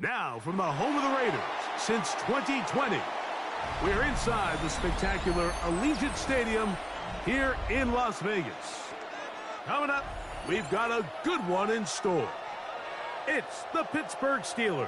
Now, from the home of the Raiders since 2020, we're inside the spectacular Allegiant Stadium here in Las Vegas. Coming up, we've got a good one in store. It's the Pittsburgh Steelers.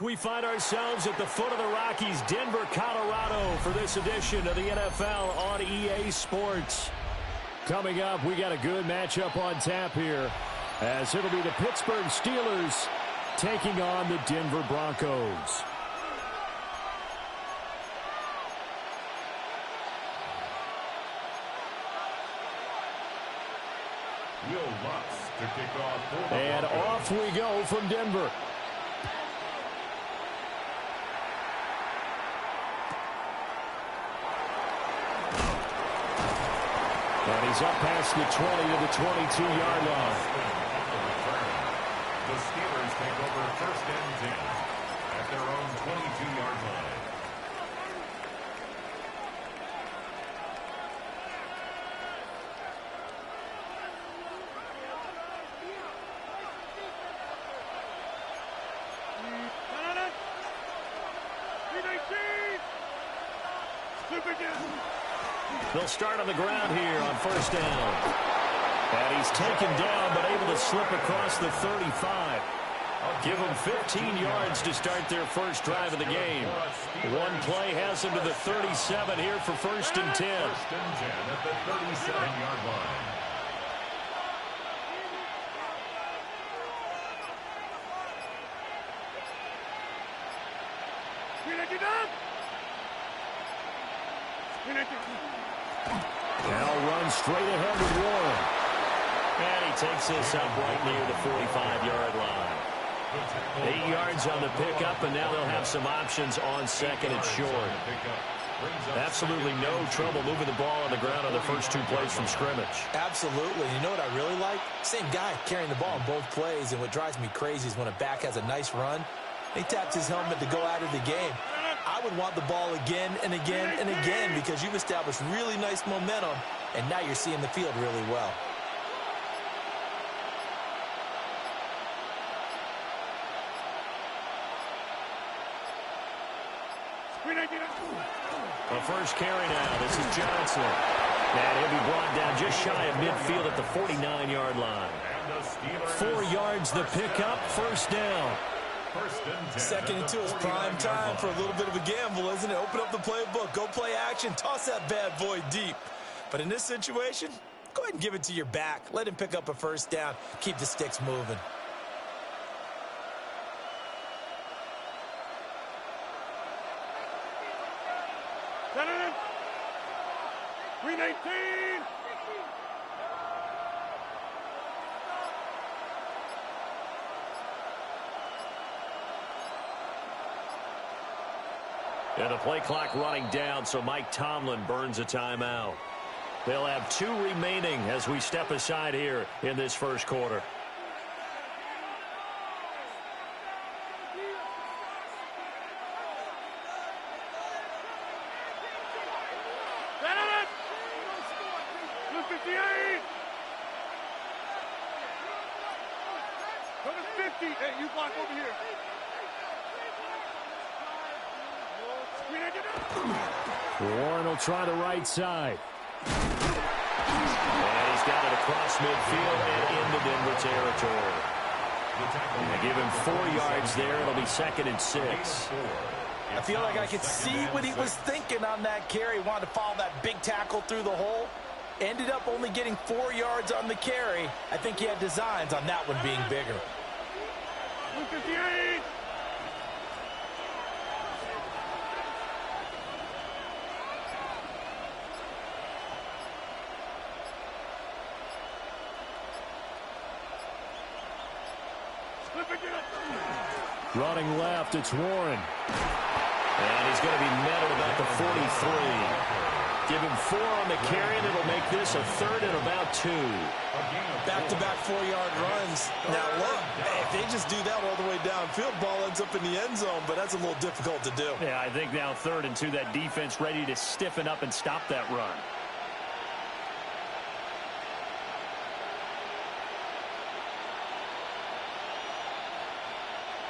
We find ourselves at the foot of the Rockies, Denver, Colorado, for this edition of the NFL on EA Sports. Coming up, we got a good matchup on tap here, as it'll be the Pittsburgh Steelers taking on the Denver Broncos. And off we go from Denver. And he's up past the 20 to the 22-yard line. The Steelers take over first and 10 at their own 22-yard line. They'll start on the ground here on first down. And he's taken down, but able to slip across the 35. Give them 15 yards to start their first drive of the game. One play has them to the 37 here for first and 10. First and 10 at the 37-yard line. Now runs straight ahead with Warren. And he takes this up right near the 45-yard line. 8 yards on the pickup, and now they'll have some options on second and short. Absolutely no trouble moving the ball on the ground on the first two plays from scrimmage. Absolutely. You know what I really like? Same guy carrying the ball in both plays, and what drives me crazy is when a back has a nice run, he taps his helmet to go out of the game. I would want the ball again and again and again because you've established really nice momentum, and now you're seeing the field really well. A first carry now. This is Johnson. And he'll be brought down just shy of midfield at the 49-yard line. 4 yards the pickup, first down. Second and 2 is prime time for a little bit of a gamble, isn't it? Open up the playbook, go play action, toss that bad boy deep. But in this situation, go ahead and give it to your back. Let him pick up a first down. Keep the sticks moving. Green 18. And the play clock running down, so Mike Tomlin burns a timeout. They'll have 2 remaining as we step aside here in this first quarter. Blue 58. Number 50. Hey, you block over here. Warren will try the right side. And he's got it across midfield and into Denver territory. They give him 4 yards there. It'll be 2nd and 6. I feel like I could see what he was thinking on that carry. Wanted to follow that big tackle through the hole. Ended up only getting 4 yards on the carry. I think he had designs on that one being bigger. 58. Running left, it's Warren. And he's going to be met at about the 43. Give him 4 on the carry, and it'll make this a 3rd and about 2. Back-to-back 4-yard runs. Now, look, if they just do that all the way downfield, ball ends up in the end zone, but that's a little difficult to do. Yeah, I think now 3rd and 2, that defense ready to stiffen up and stop that run.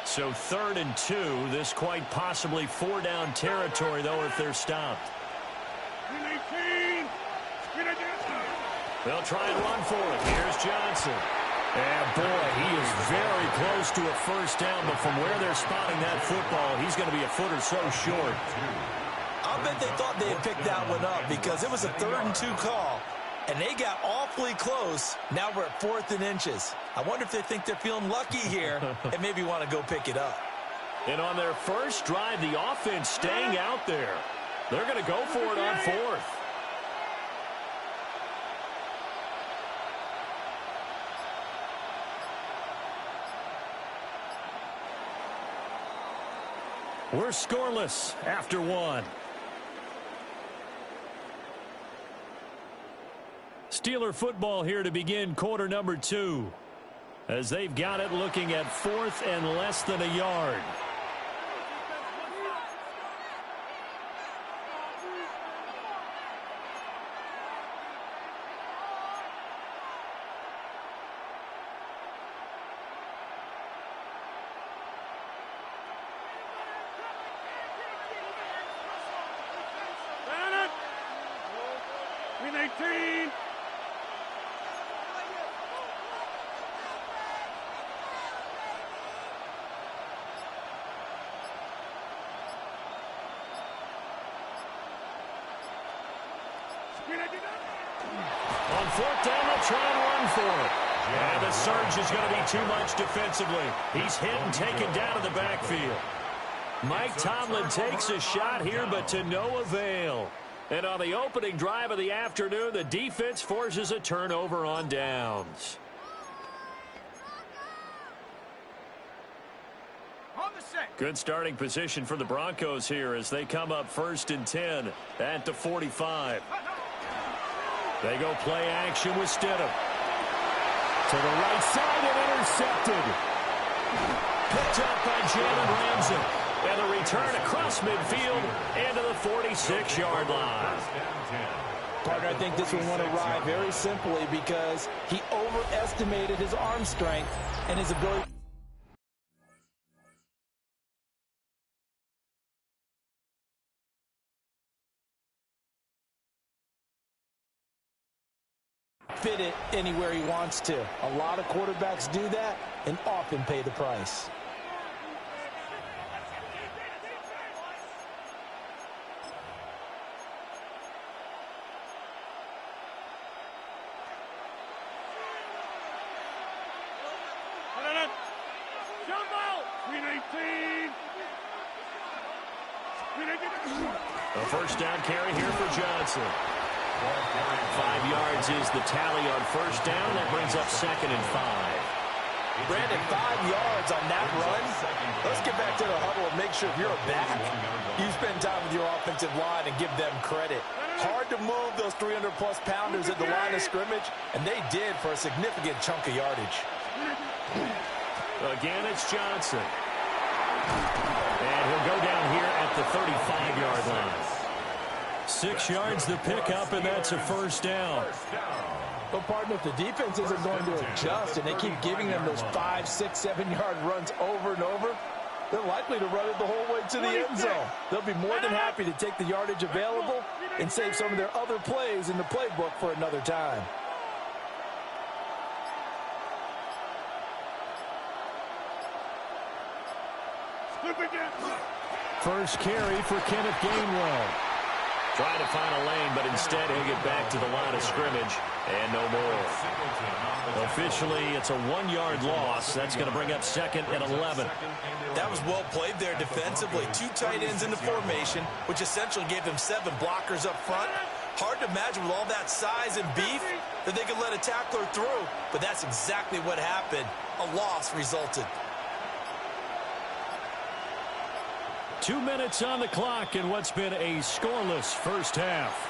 So 3rd and 2, this quite possibly 4-down territory, though, if they're stopped. They'll try and run for it. Here's Johnson. And, boy, he is very close to a first down, but from where they're spotting that football, he's going to be a foot or so short. I'll bet they thought they had picked that one up because it was a 3rd and 2 call, and they got awfully close. Now we're at 4th and inches. I wonder if they think they're feeling lucky here and maybe want to go pick it up. And on their first drive, the offense staying out there. They're going to go for it on 4th. We're scoreless after 1. Steeler football here to begin quarter number 2. As they've got it looking at 4th and less than a yard. Green 18. On 4th down, they'll try and run for it. And the surge is going to be too much defensively. He's hit and taken down in the backfield. Mike Tomlin takes a shot here, but to no avail. And on the opening drive of the afternoon, the defense forces a turnover on downs. Good starting position for the Broncos here as they come up 1st and 10 at the 45. They go play action with Stidham. To the right side and intercepted. Picked up by Jalen Ramsey. And the return across midfield into the 46-yard line. Partner, I think this one went awry very simply because he overestimated his arm strength and his ability. Fit it anywhere he wants to. A lot of quarterbacks do that and often pay the price. A first down carry here for Johnson. 5 yards is the tally on first down. That brings up 2nd and 5. Brandon, 5 yards on that run. Let's get back to the huddle and make sure if you're a back, you spend time with your offensive line and give them credit. Hard to move those 300-plus pounders at the line of scrimmage, and they did for a significant chunk of yardage. Again, it's Johnson. And he'll go down here at the 35-yard line. 6 yards the pickup, and that's a first down. But, partner, if the defense isn't going to adjust and they keep giving them those 5, 6, 7-yard runs over and over, they're likely to run it the whole way to the end zone. They'll be more than happy to take the yardage available and save some of their other plays in the playbook for another time. First carry for Kenneth Gainwell. Trying to find a lane, but instead he'll get back to the line of scrimmage and no more. Officially, it's a 1-yard loss. That's going to bring up 2nd and 11. That was well played there defensively. 2 tight ends in the formation, which essentially gave them 7 blockers up front. Hard to imagine with all that size and beef that they could let a tackler through, but that's exactly what happened. A loss resulted. 2 minutes on the clock in what's been a scoreless first half.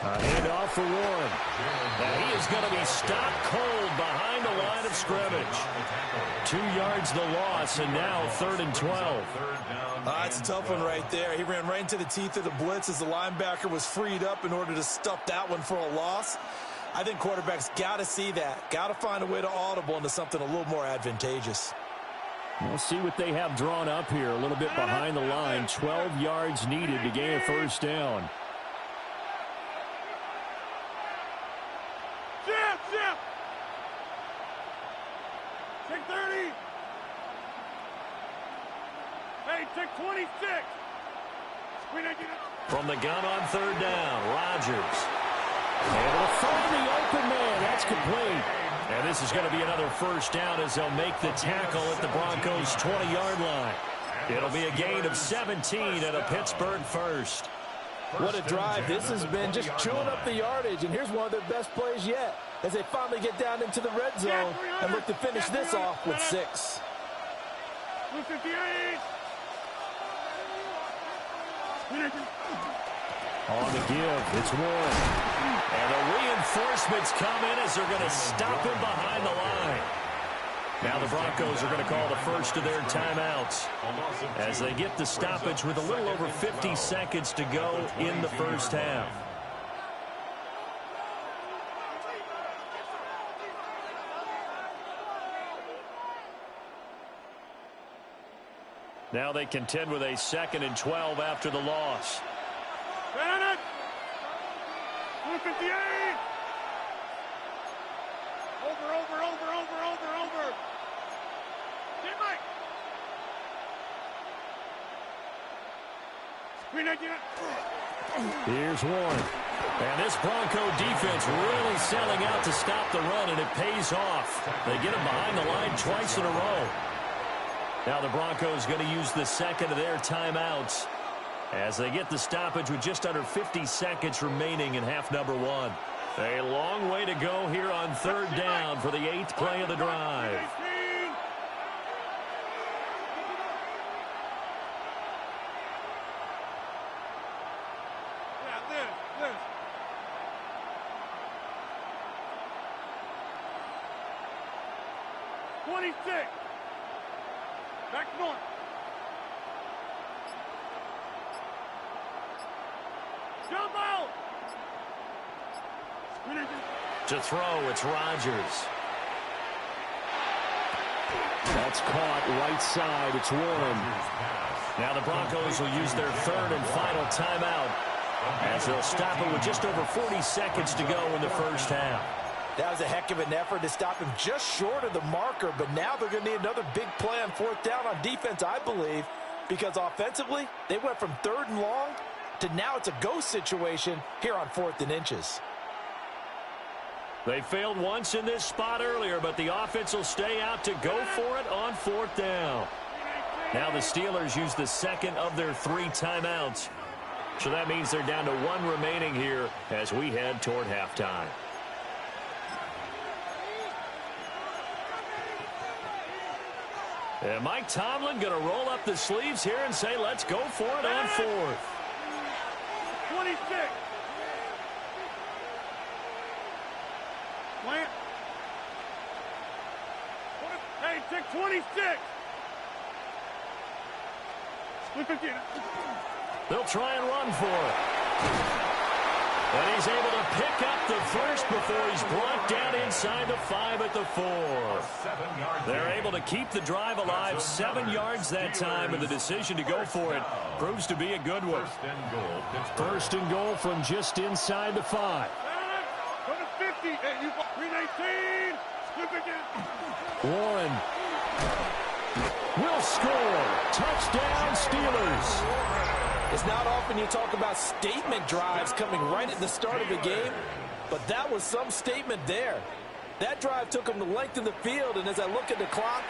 Handoff for Warren. Now he is going to be stopped cold behind the line of scrimmage. 2 yards the loss, and now 3rd and 12. It's a tough one right there. He ran right into the teeth of the blitz as the linebacker was freed up in order to stuff that one for a loss. I think quarterbacks got to see that. Got to find a way to audible into something a little more advantageous. We'll see what they have drawn up here. A little bit behind the line. 12 yards needed to gain a first down. Take 30. Hey, take 26. From the gun on 3rd down, Rodgers. Able to find the open man. That's complete. And this is going to be another first down as they'll make the tackle at the Broncos' 20-yard line. It'll be a gain of 17 and a Pittsburgh first. What a drive this has been, just chewing up the yardage. And here's one of their best plays yet as they finally get down into the red zone and look to finish this off with 6. On the give, it's Warren. And the reinforcements come in as they're going to stop him behind the line. Now the Broncos are going to call the first of their timeouts as they get the stoppage with a little over 50 seconds to go in the first half. Now they contend with a 2nd and 12 after the loss. 158. Over. Get Mike. Here's Warren. And this Bronco defense really selling out to stop the run, and it pays off. They get him behind the line twice in a row. Now the Broncos going to use the 2nd of their timeouts as they get the stoppage with just under 50 seconds remaining in half number 1. A long way to go here on 3rd down for the 8th play of the drive. Back north. Jump out. To throw, it's Rodgers. That's caught right side. It's Warren. Now the Broncos will use their 3rd and final timeout as they'll stop it with just over 40 seconds to go in the first half. That was a heck of an effort to stop him just short of the marker, but now they're going to need another big play on 4th down on defense, I believe, because offensively, they went from 3rd and long to now it's a go situation here on 4th and inches. They failed once in this spot earlier, but the offense will stay out to go for it on 4th down. Now the Steelers use the second of their 3 timeouts. So that means they're down to 1 remaining here as we head toward halftime. And Mike Tomlin going to roll up the sleeves here and say, let's go for it on 4th. 26. Plant. Hey, take 26. They'll try and run for it. And he's able to pick up the first before he's brought down inside the 5 at the 4. They're able to keep the drive alive, 7 yards that time, and the decision to go for it proves to be a good one. First and goal from just inside the 5. Go to 50. Hey, you 319. Warren will score. Touchdown, Steelers. It's not often you talk about statement drives coming right at the start of the game, but that was some statement there. That drive took them the length of the field, and as I look at the clock,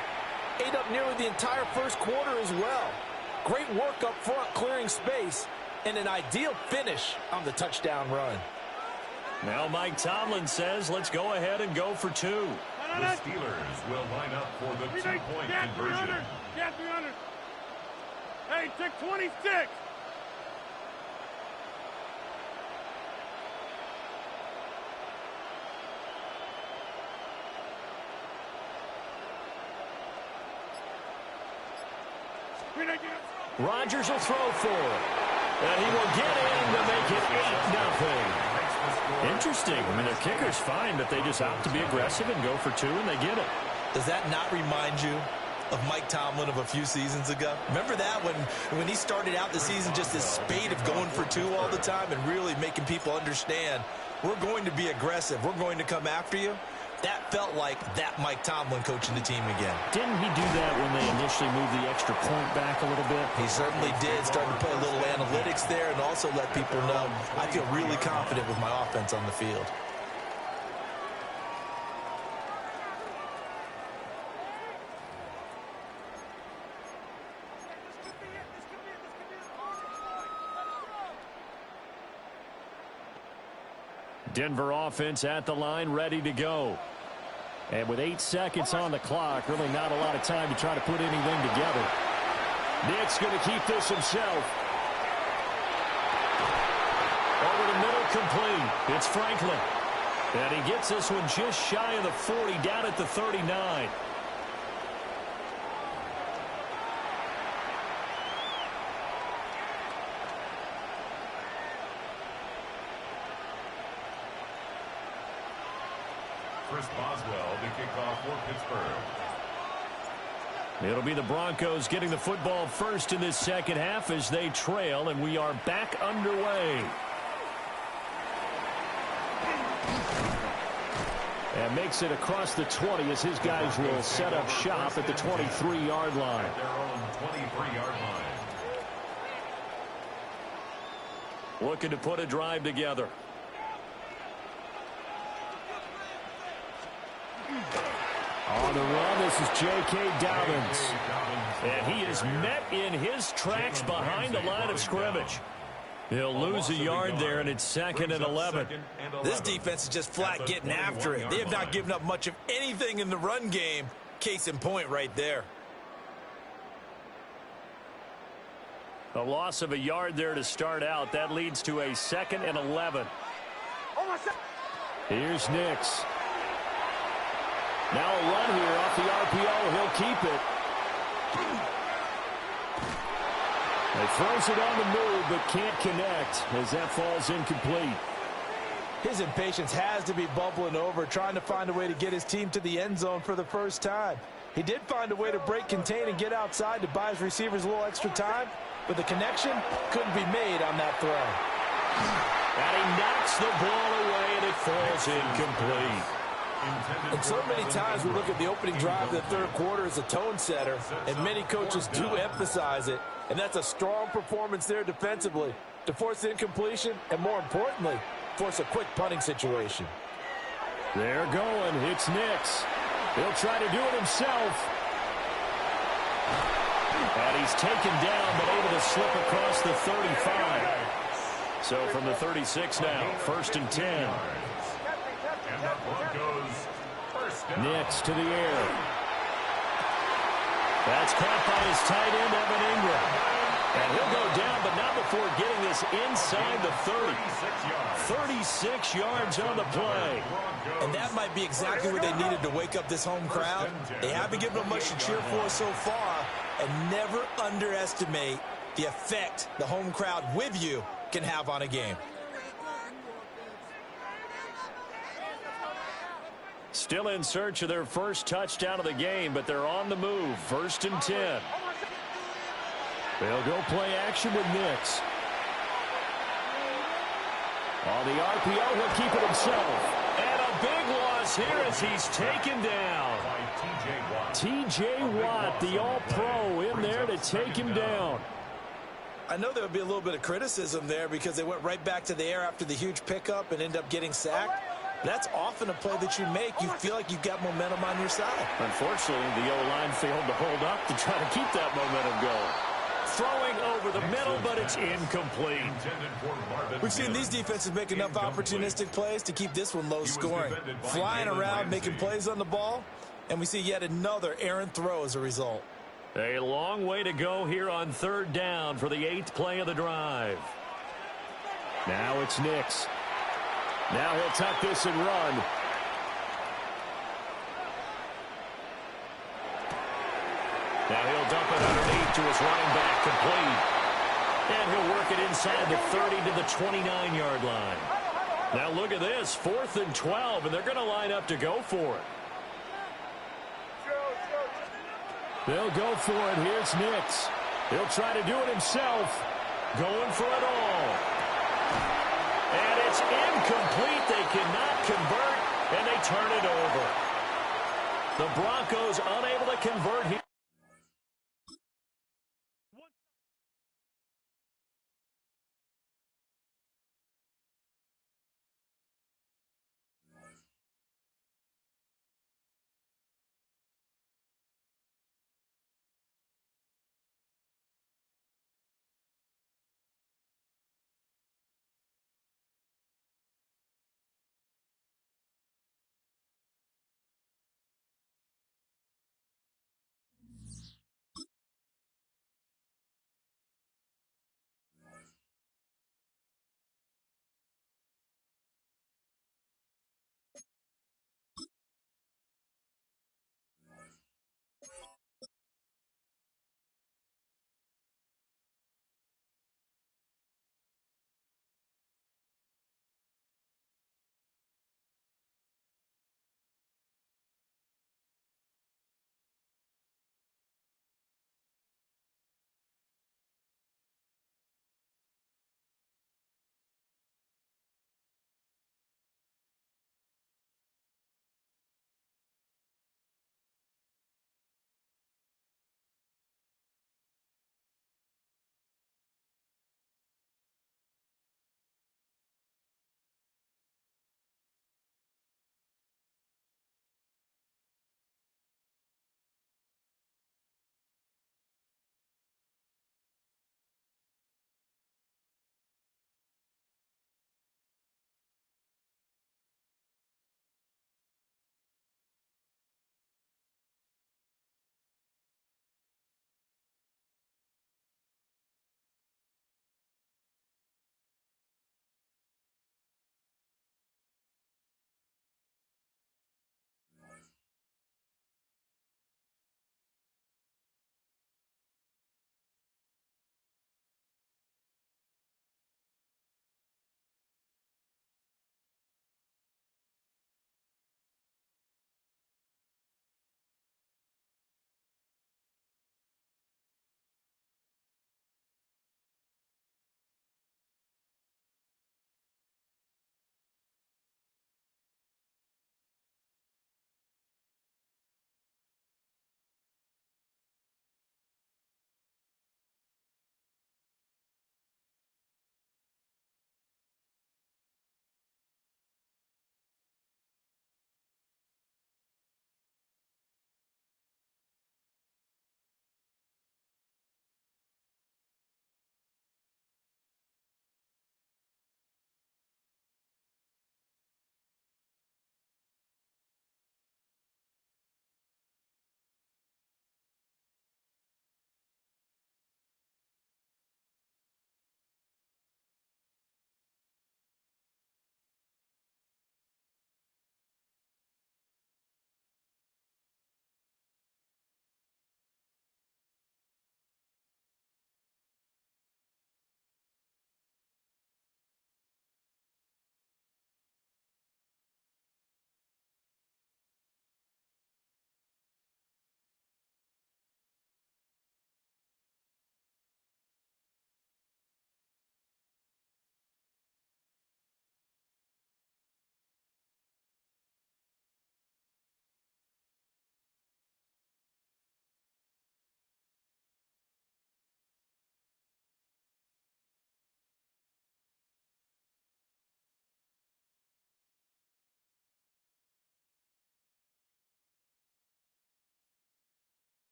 ate up nearly the entire first quarter as well. Great work up front clearing space, and an ideal finish on the touchdown run. Now Mike Tomlin says, let's go ahead and go for 2. The Steelers will line up for the 2-point conversion. Hey, take 26. Rodgers will throw for it. And he will get in to make it 8-0. Interesting. I mean, their kicker's fine, but they just opt to be aggressive and go for 2, and they get it. Does that not remind you of Mike Tomlin of a few seasons ago? Remember that when he started out the season just this spate of going for 2 all the time and really making people understand, we're going to be aggressive. We're going to come after you. That felt like that Mike Tomlin coaching the team again. Didn't he do that when they initially moved the extra point back a little bit? He certainly did. Started to play a little analytics there and also let people know, I feel really confident with my offense on the field. Denver offense at the line, ready to go. And with 8 seconds on the clock, really not a lot of time to try to put anything together. Nick's going to keep this himself. Over the middle, complete. It's Franklin. And he gets this one just shy of the 40, down at the 39. Chris Boswell to kick off for Pittsburgh. It'll be the Broncos getting the football first in this second half as they trail, and we are back underway. And makes it across the 20 as his guys will set up shop at the 23-yard line. At their own 23-yard line. Looking to put a drive together. On the run, this is J.K. Dobbins. And he is met in his tracks behind the line of scrimmage. He'll lose a yard there, and it's 2nd and 11. This defense is just flat getting after it. They have not given up much of anything in the run game. Case in point right there. A loss of a yard there to start out. That leads to a 2nd and 11. Here's Nix. Now a run here off the RPO. He'll keep it. He throws it on the move, but can't connect as that falls incomplete. His impatience has to be bubbling over, trying to find a way to get his team to the end zone for the first time. He did find a way to break contain and get outside to buy his receivers a little extra time, but the connection couldn't be made on that throw. And he knocks the ball away, and it falls incomplete. And so many times we look at the opening drive of the third quarter as a tone setter, and many coaches do emphasize it. And that's a strong performance there defensively to force the incompletion and, more importantly, force a quick punting situation. They're going. It's Nix. He'll try to do it himself. And he's taken down, but able to slip across the 35. So from the 36 now, 1st and 10. And the Broncos first down. Nix to the air. That's caught by his tight end, Evan Ingram. And he'll go down, but not before getting this inside the 30. 36 yards on the play. And that might be exactly what they needed to wake up this home crowd. They haven't given them much to cheer for so far. And never underestimate the effect the home crowd with you can have on a game. Still in search of their first touchdown of the game, but they're on the move. 1st and 10. They'll go play action with Nix. On the RPO, he'll keep it himself. And a big loss here as he's taken down. T.J. Watt, the all-pro, in there to take him down. I know there would be a little bit of criticism there because they went right back to the air after the huge pickup and end up getting sacked. That's often a play that you make. You feel like you've got momentum on your side. Unfortunately, the O-line failed to hold up to try to keep that momentum going. Throwing over the middle, but it's incomplete. We've seen these defenses make enough opportunistic plays to keep this one low scoring. Flying around, making plays on the ball, and we see yet another errant throw as a result. A long way to go here on 3rd down for the 8th play of the drive. Now it's Nix. Now he'll tuck this and run. Now he'll dump it underneath to his running back, complete. And he'll work it inside the 30 to the 29-yard line. Now look at this, 4th and 12, and they're going to line up to go for it. They'll go for it. Here's Nix. He'll try to do it himself. Going for it all. And it's incomplete. They cannot convert, and they turn it over. The Broncos unable to convert here.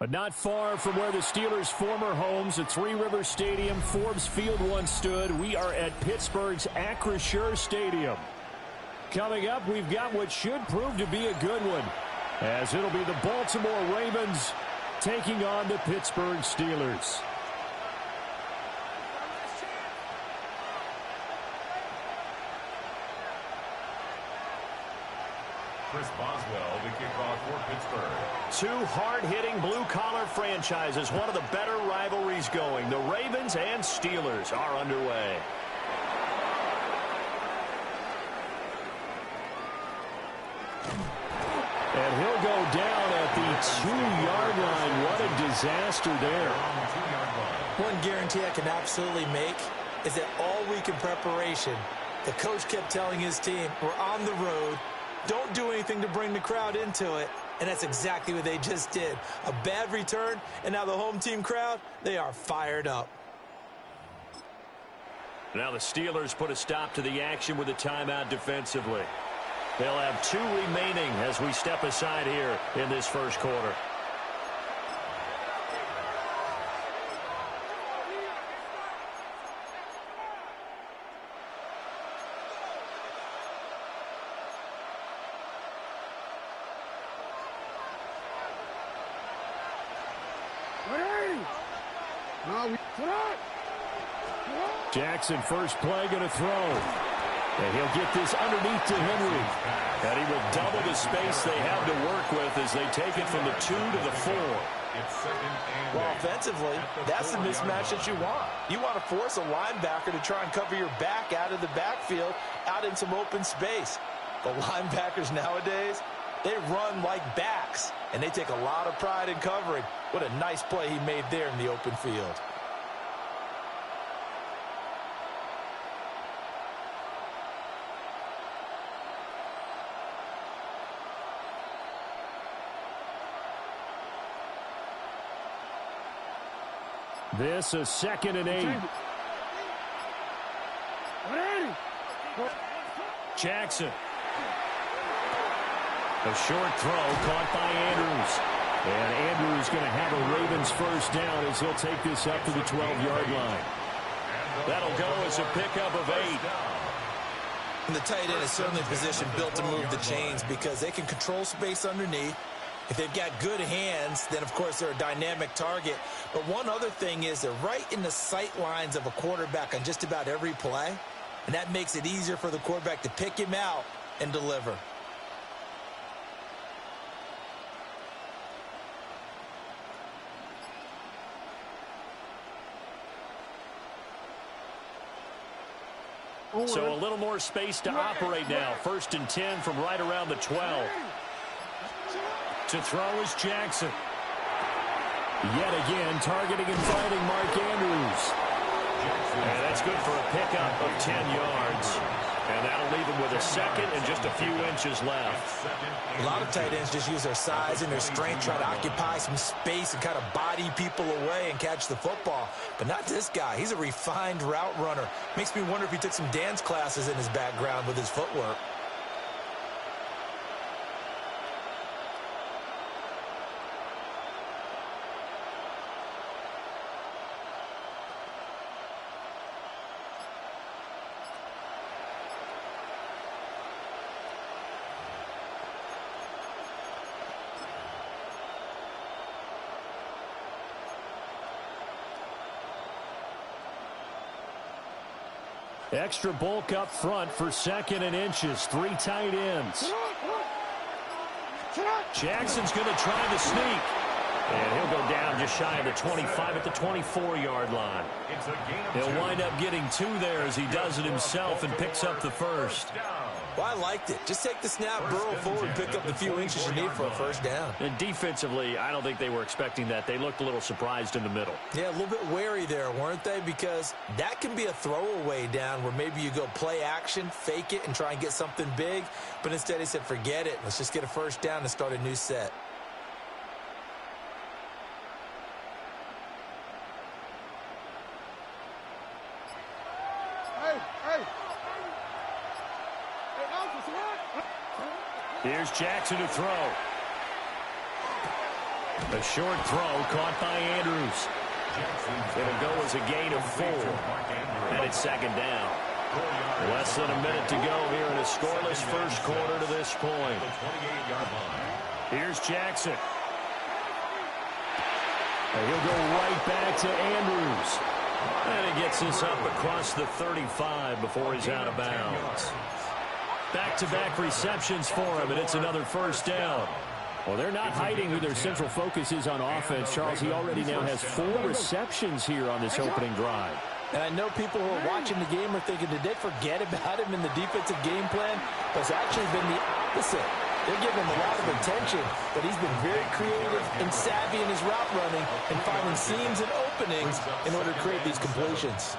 But not far from where the Steelers' former homes at Three Rivers Stadium, Forbes Field once stood, we are at Pittsburgh's Acrisure Stadium. Coming up, we've got what should prove to be a good one, as it'll be the Baltimore Ravens taking on the Pittsburgh Steelers. Chris Boswell, the kickoff for Pittsburgh. Two hard-hitting blue-collar franchises, one of the better rivalries going. The Ravens and Steelers are underway. And he'll go down at the 2-yard line. What a disaster there. One guarantee I can absolutely make is that all week in preparation, the coach kept telling his team, we're on the road, don't do anything to bring the crowd into it. And that's exactly what they just did. A bad return, and now the home team crowd, they are fired up. Now the Steelers put a stop to the action with a timeout defensively. They'll have 2 remaining as we step aside here in this first quarter. Jackson, first play, going to throw. And he'll get this underneath to Henry. And he will double the space they have to work with as they take it from the 2 to the 4. Well, offensively, that's the mismatch that you want. You want to force a linebacker to try and cover your back out of the backfield, out in some open space. The linebackers nowadays, they run like backs, and they take a lot of pride in covering. What a nice play he made there in the open field. This is 2nd and 8. Jackson. A short throw caught by Andrews. And Andrews going to have a Ravens first down as he'll take this up to the 12-yard line. That'll go as a pickup of 8. And the tight end is certainly a position built to move the chains because they can control space underneath. If they've got good hands, then, of course, they're a dynamic target. But one other thing is they're right in the sight lines of a quarterback on just about every play. And that makes it easier for the quarterback to pick him out and deliver. So a little more space to operate now. 1st and 10 from right around the 12. To throw is Jackson. Yet again, targeting and finding Mark Andrews. And that's good for a pickup of 10 yards. And that'll leave him with a 2nd and just a few inches left. A lot of tight ends just use their size and their strength, try to occupy some space and kind of body people away and catch the football. But not this guy. He's a refined route runner. Makes me wonder if he took some dance classes in his background with his footwork. Extra bulk up front for 2nd and inches. 3 tight ends. Jackson's going to try the sneak. And he'll go down just shy of the 25 at the 24-yard line. He'll wind up getting 2 there as he does it himself and picks up the first. Well, I liked it. Just take the snap, burrow forward, pick up the few inches you need for a first down. And defensively, I don't think they were expecting that. They looked a little surprised in the middle. Yeah, a little bit wary there, weren't they? Because that can be a throwaway down where maybe you go play action, fake it, and try and get something big. But instead he said, forget it. Let's just get a first down and start a new set. Here's Jackson to throw. A short throw caught by Andrews. It'll go as a gain of 4. And it's second down. Less than a minute to go here in a scoreless first quarter to this point. Here's Jackson. And he'll go right back to Andrews. And he gets this up across the 35 before he's out of bounds. Back-to-back receptions for him, and it's another first down. Well, they're not hiding who their central focus is on offense. Charles, he already now has 4 receptions here on this opening drive. And I know people who are watching the game are thinking, did they forget about him in the defensive game plan? But it's actually been the opposite. They're giving him a lot of attention, but he's been very creative and savvy in his route running and finding seams and openings in order to create these completions.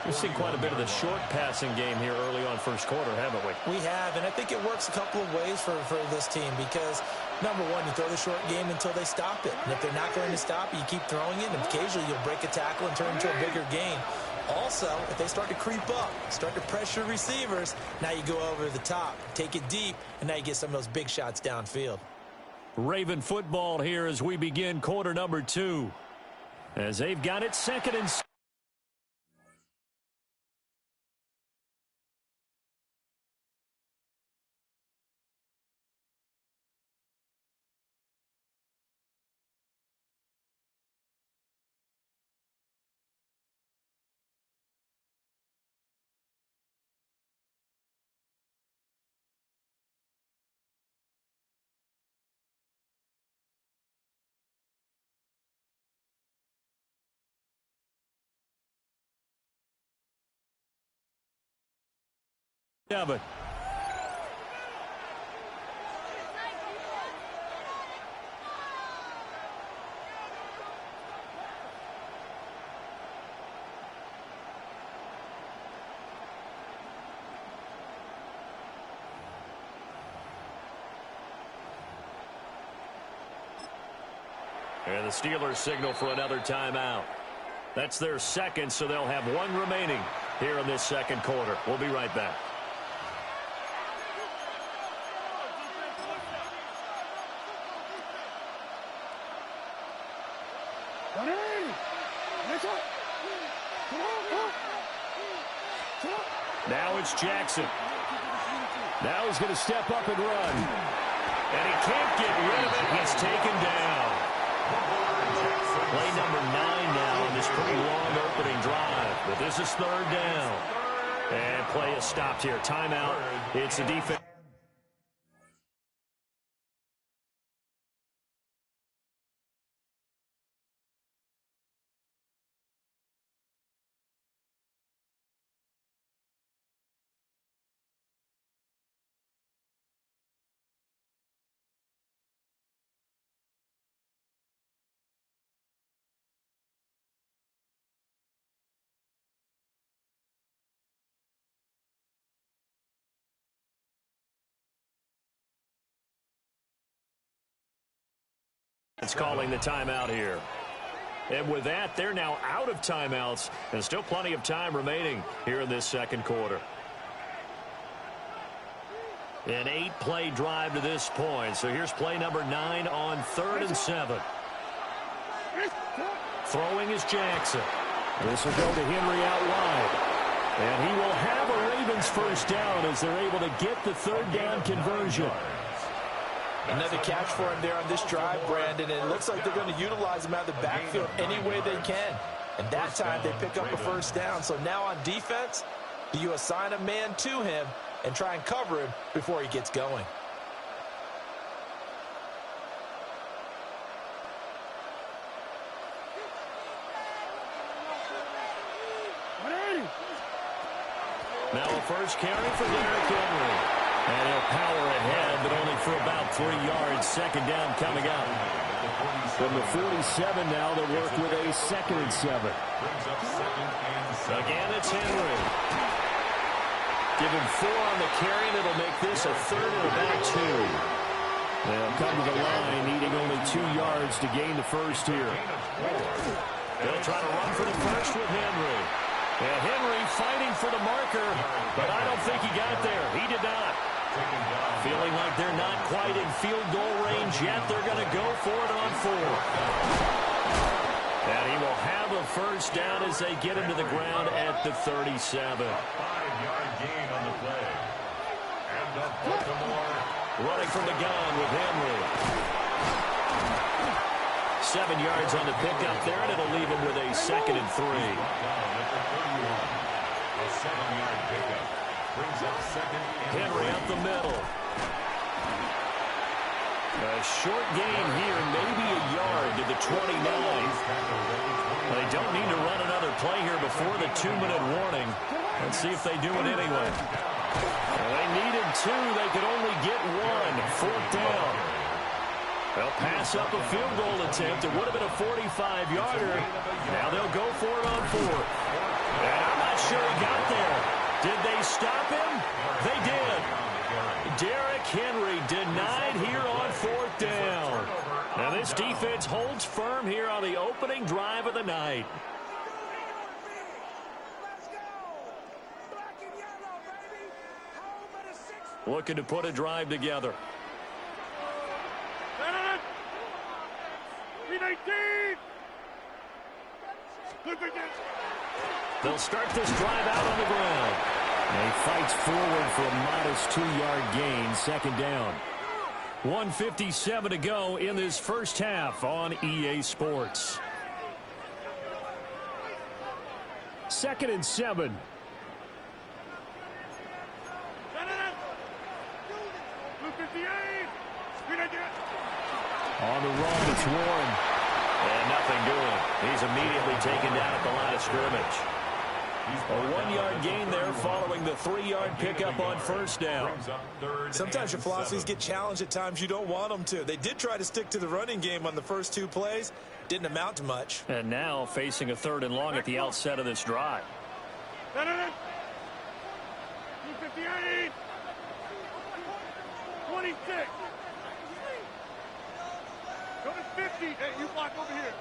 We've seen quite a bit of the short passing game here early on first quarter, haven't we? We have, and I think it works a couple of ways for this team because, number one, you throw the short game until they stop it. And if they're not going to stop it, you keep throwing it, and occasionally you'll break a tackle and turn it into a bigger gain. Also, if they start to creep up, start to pressure receivers, now you go over the top, take it deep, and now you get some of those big shots downfield. Raven football here as we begin quarter number 2. As they've got it second and yeah, but and the Steelers signal for another timeout. That's their second, so they'll have 1 remaining here in this second quarter. We'll be right back. Now it's Jackson. Now he's going to step up and run. And he can't get rid of it. He's taken down. Play number 9 now on this pretty long opening drive. But this is third down. And play is stopped here. Timeout. It's the defense. It's calling the timeout here. And with that, they're now out of timeouts, and still plenty of time remaining here in this second quarter. An 8-play drive to this point. So here's play number 9 on 3rd and 7. Throwing is Jackson. This will go to Henry out wide. And he will have a Ravens first down as they're able to get the third down conversion. Another catch for him there on this drive, Brandon, and it looks like they're going to utilize him out of the backfield any way they can. And that time they pick up a first down. So now on defense, do you assign a man to him and try and cover him before he gets going? Now a first carry for Derrick Henry. And he'll power ahead, but only for about 3 yards. Second down coming up. From the 47 now, they work with a 2nd and 7. Again, it's Henry. Give him 4 on the carry, and it'll make this a 3rd and about 2. They'll come to the line, needing only 2 yards to gain the first here. They'll try to run for the first with Henry. And Henry fighting for the marker, but I don't think he got there. He did not. Feeling like they're not quite in field goal range yet. They're going to go for it on And he will have a first down as they get him to the ground at the 37. 5-yard gain on the play. And the Baltimore running from the gun with Henry. 7 yards on the pickup there, and it'll leave him with a 2nd and 3. A 7-yard pickup brings up 2nd and Henry up the middle. A short gain here, maybe a yard to the 29. They don't need to run another play here before the 2-minute warning. Let's see if they do it anyway. Well, they needed 2. They could only get 1. 4th down. They'll pass up a field goal attempt. It would have been a 45-yarder. Now they'll go for it on 4th. And I'm not sure he got there. Did they stop him? They did. Derrick Henry denied here on 4th down. Now this defense holds firm here on the opening drive of the night. Looking to put a drive together. They'll start this drive out on the ground. And he fights forward for a modest 2-yard gain, 2nd down. 1:57 to go in this first half on EA Sports. 2nd and 7. On the run, it's Warren. And nothing doing. He's immediately taken down at the line of scrimmage. A 1-yard gain there following the 3-yard pickup on 1st down. Sometimes your philosophies get challenged at times you don't want them to. They did try to stick to the running game on the first 2 plays. Didn't amount to much. And now facing a 3rd and long at the outset of this drive. 258. 26. Coming 50. Hey, you block over here.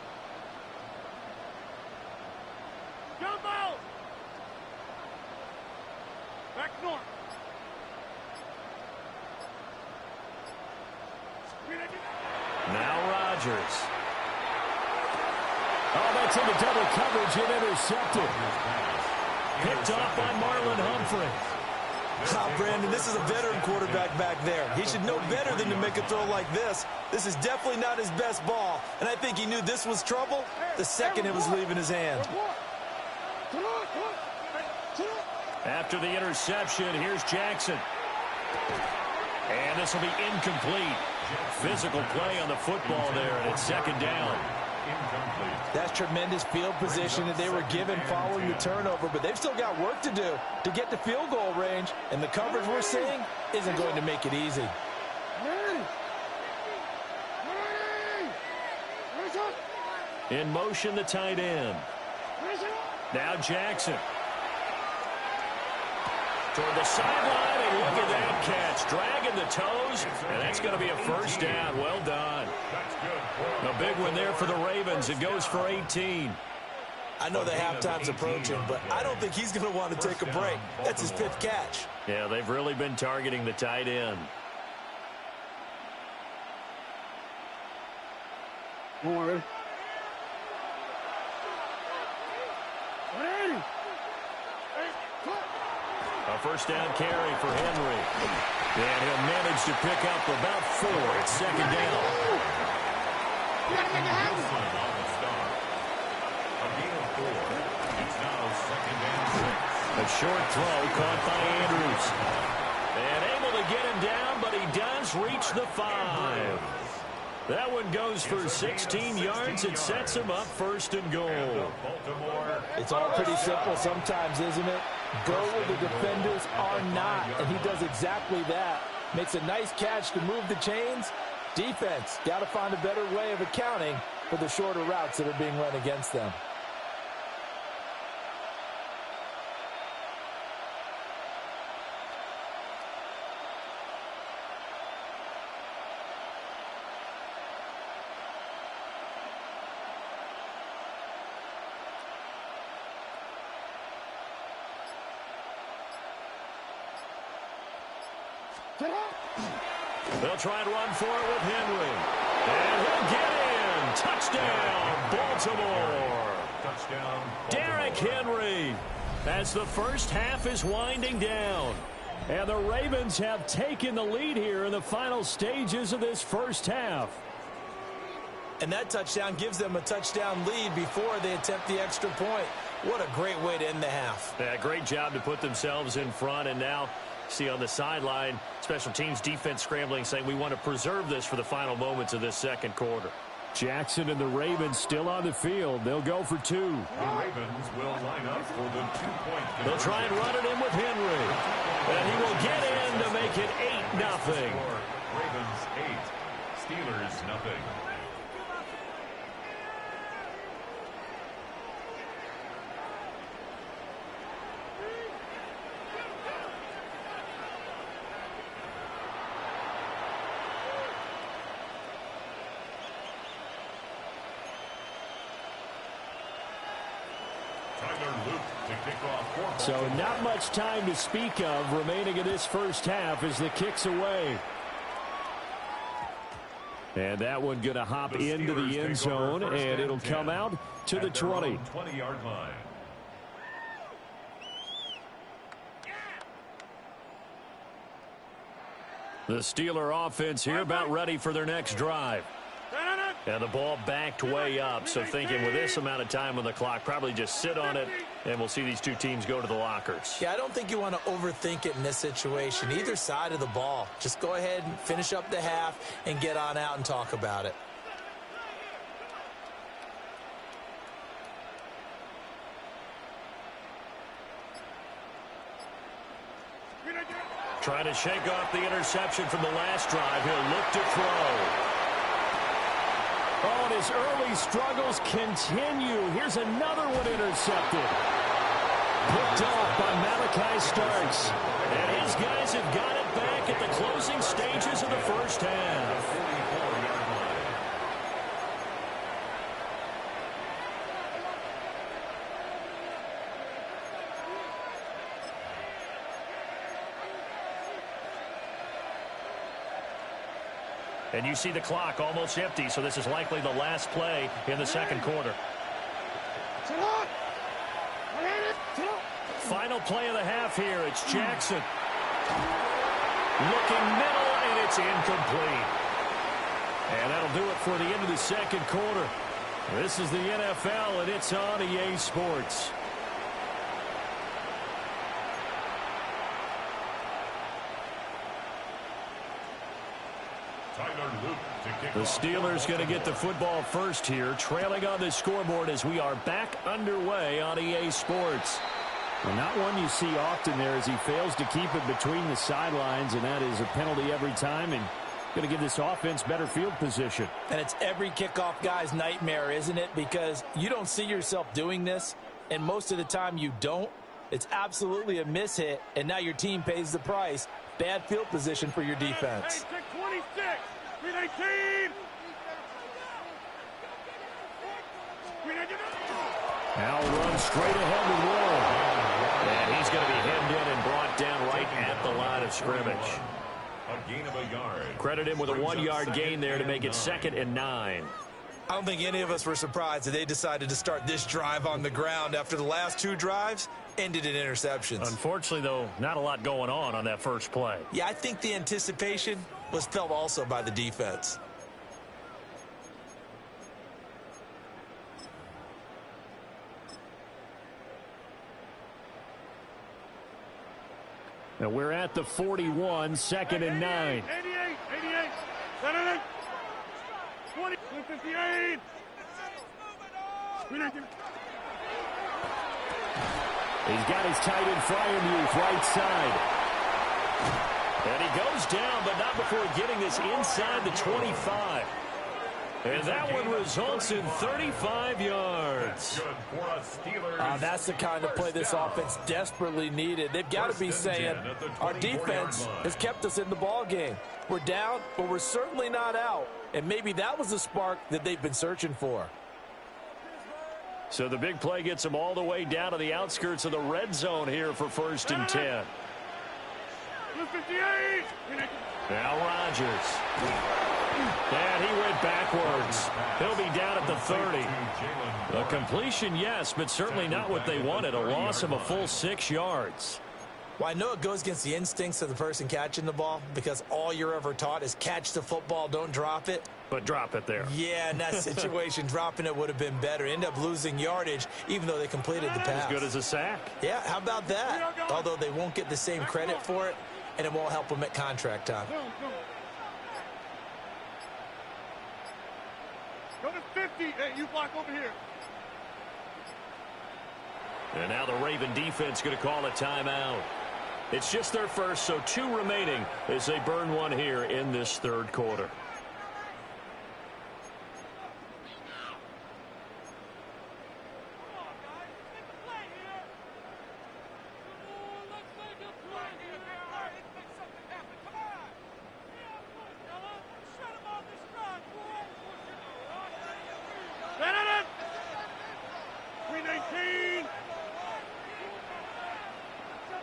Jump out. Back north. Now Rodgers. Oh, that's into double coverage and intercepted. Picked off by Marlon Humphrey. Brandon, this is a veteran quarterback back there. He should know better than to make a throw like this. This is definitely not his best ball, and I think he knew this was trouble the second it was leaving his hand. After the interception, here's Jackson. And this will be incomplete. Physical play on the football there, and it's 2nd down. That's tremendous field position that they were given following the turnover, but they've still got work to do to get to field goal range, and the coverage we're seeing isn't going to make it easy. In motion, the tight end. Now Jackson. Toward the sideline, and look at that catch. Dragging the toes, and that's going to be a 1st down. Well done. A big one there for the Ravens. It goes for 18. I know the halftime's approaching, but I don't think he's going to want to take a break. That's his 5th catch. Yeah, they've really been targeting the tight end. More. A 1st down carry for Henry. And he'll manage to pick up about 4. It's 2nd down. On the start. A gain of 4. It's now 2nd and 6. A short throw caught by Andrews. And able to get him down, but he does reach the 5. That one goes for 16 yards. It sets him up 1st and goal. It's all pretty simple sometimes, isn't it? Go where the defenders are not, and he does exactly that. Makes a nice catch to move the chains. Defense, got to find a better way of accounting for the shorter routes that are being run against them. They'll try and run for it with Henry. And he'll get in. Touchdown, Baltimore. Touchdown, Derrick Henry, as the first half is winding down. And the Ravens have taken the lead here in the final stages of this first half. And that touchdown gives them a touchdown lead before they attempt the extra point. What a great way to end the half. Yeah, great job to put themselves in front. And now, see on the sideline, special teams defense scrambling, saying we want to preserve this for the final moments of this second quarter. Jackson and the Ravens still on the field. They'll go for two. The Ravens will line up for the 2-point conversion. They'll try and run it in with Henry. And he will get in to make it 8-0. Ravens 8, Steelers nothing. So not much time to speak of remaining in this first half as the kick's away. And that one going to hop into the end zone, and it'll come out to the 20. 20-yard line. The Steeler offense here about ready for their next drive. And the ball backed way up, so thinking with this amount of time on the clock, probably just sit on it, and we'll see these two teams go to the lockers. Yeah, I don't think you want to overthink it in this situation. Either side of the ball. Just go ahead and finish up the half and get on out and talk about it. Trying to shake off the interception from the last drive. He'll look to throw. Oh, and his early struggles continue. Here's another one intercepted. Picked off by Malachi Starks. And his guys have got it back at the closing stages of the first half. 44-yard line. And you see the clock almost empty, so this is likely the last play in the second quarter. Final play of the half here. It's Jackson. Looking middle, and it's incomplete. And that'll do it for the end of the second quarter. This is the NFL, and it's on EA Sports. The Steelers going to get the football first here, trailing on the scoreboard as we are back underway on EA Sports. Well, not one you see often there as he fails to keep it between the sidelines, and that is a penalty every time, and going to give this offense better field position. And it's every kickoff guy's nightmare, isn't it? Because you don't see yourself doing this, and most of the time you don't. It's absolutely a mishit, and now your team pays the price. Bad field position for your defense. 26, 319. Al runs straight ahead with Warren. And he's going to be hemmed in and brought down right at the line of scrimmage. A gain of a yard. Credit him with a 1-yard gain there to make it 2nd and 9. I don't think any of us were surprised that they decided to start this drive on the ground after the last two drives ended in interceptions. Unfortunately, though, not a lot going on that first play. Yeah, I think the anticipation was felt also by the defense. Now we're at the 41, 2nd and 9. 88, 78, 20, 58. He's got his tight end Freiermuth right side. And he goes down, but not before getting this inside the 25. And that one results in 35 yards. That's the kind of play this offense desperately needed. They've got to be saying, our defense has kept us in the ball game. We're down, but we're certainly not out. And maybe that was the spark that they've been searching for. So the big play gets them all the way down to the outskirts of the red zone here for 1st and 10. Now Rodgers. And he went backwards. He'll be down at the 30. A completion, yes, but certainly not what they wanted. A loss of a full 6 yards. Well, I know it goes against the instincts of the person catching the ball because all you're ever taught is catch the football, don't drop it. But drop it there. Yeah, in that situation, dropping it would have been better. End up losing yardage, even though they completed the pass. As good as a sack. Yeah, how about that? Although they won't get the same credit for it, and it won't help them at contract time. Go to 50. Hey, you block over here. And now the Raven defense going to call a timeout. It's just their first, so 2 remaining as they burn one here in this third quarter.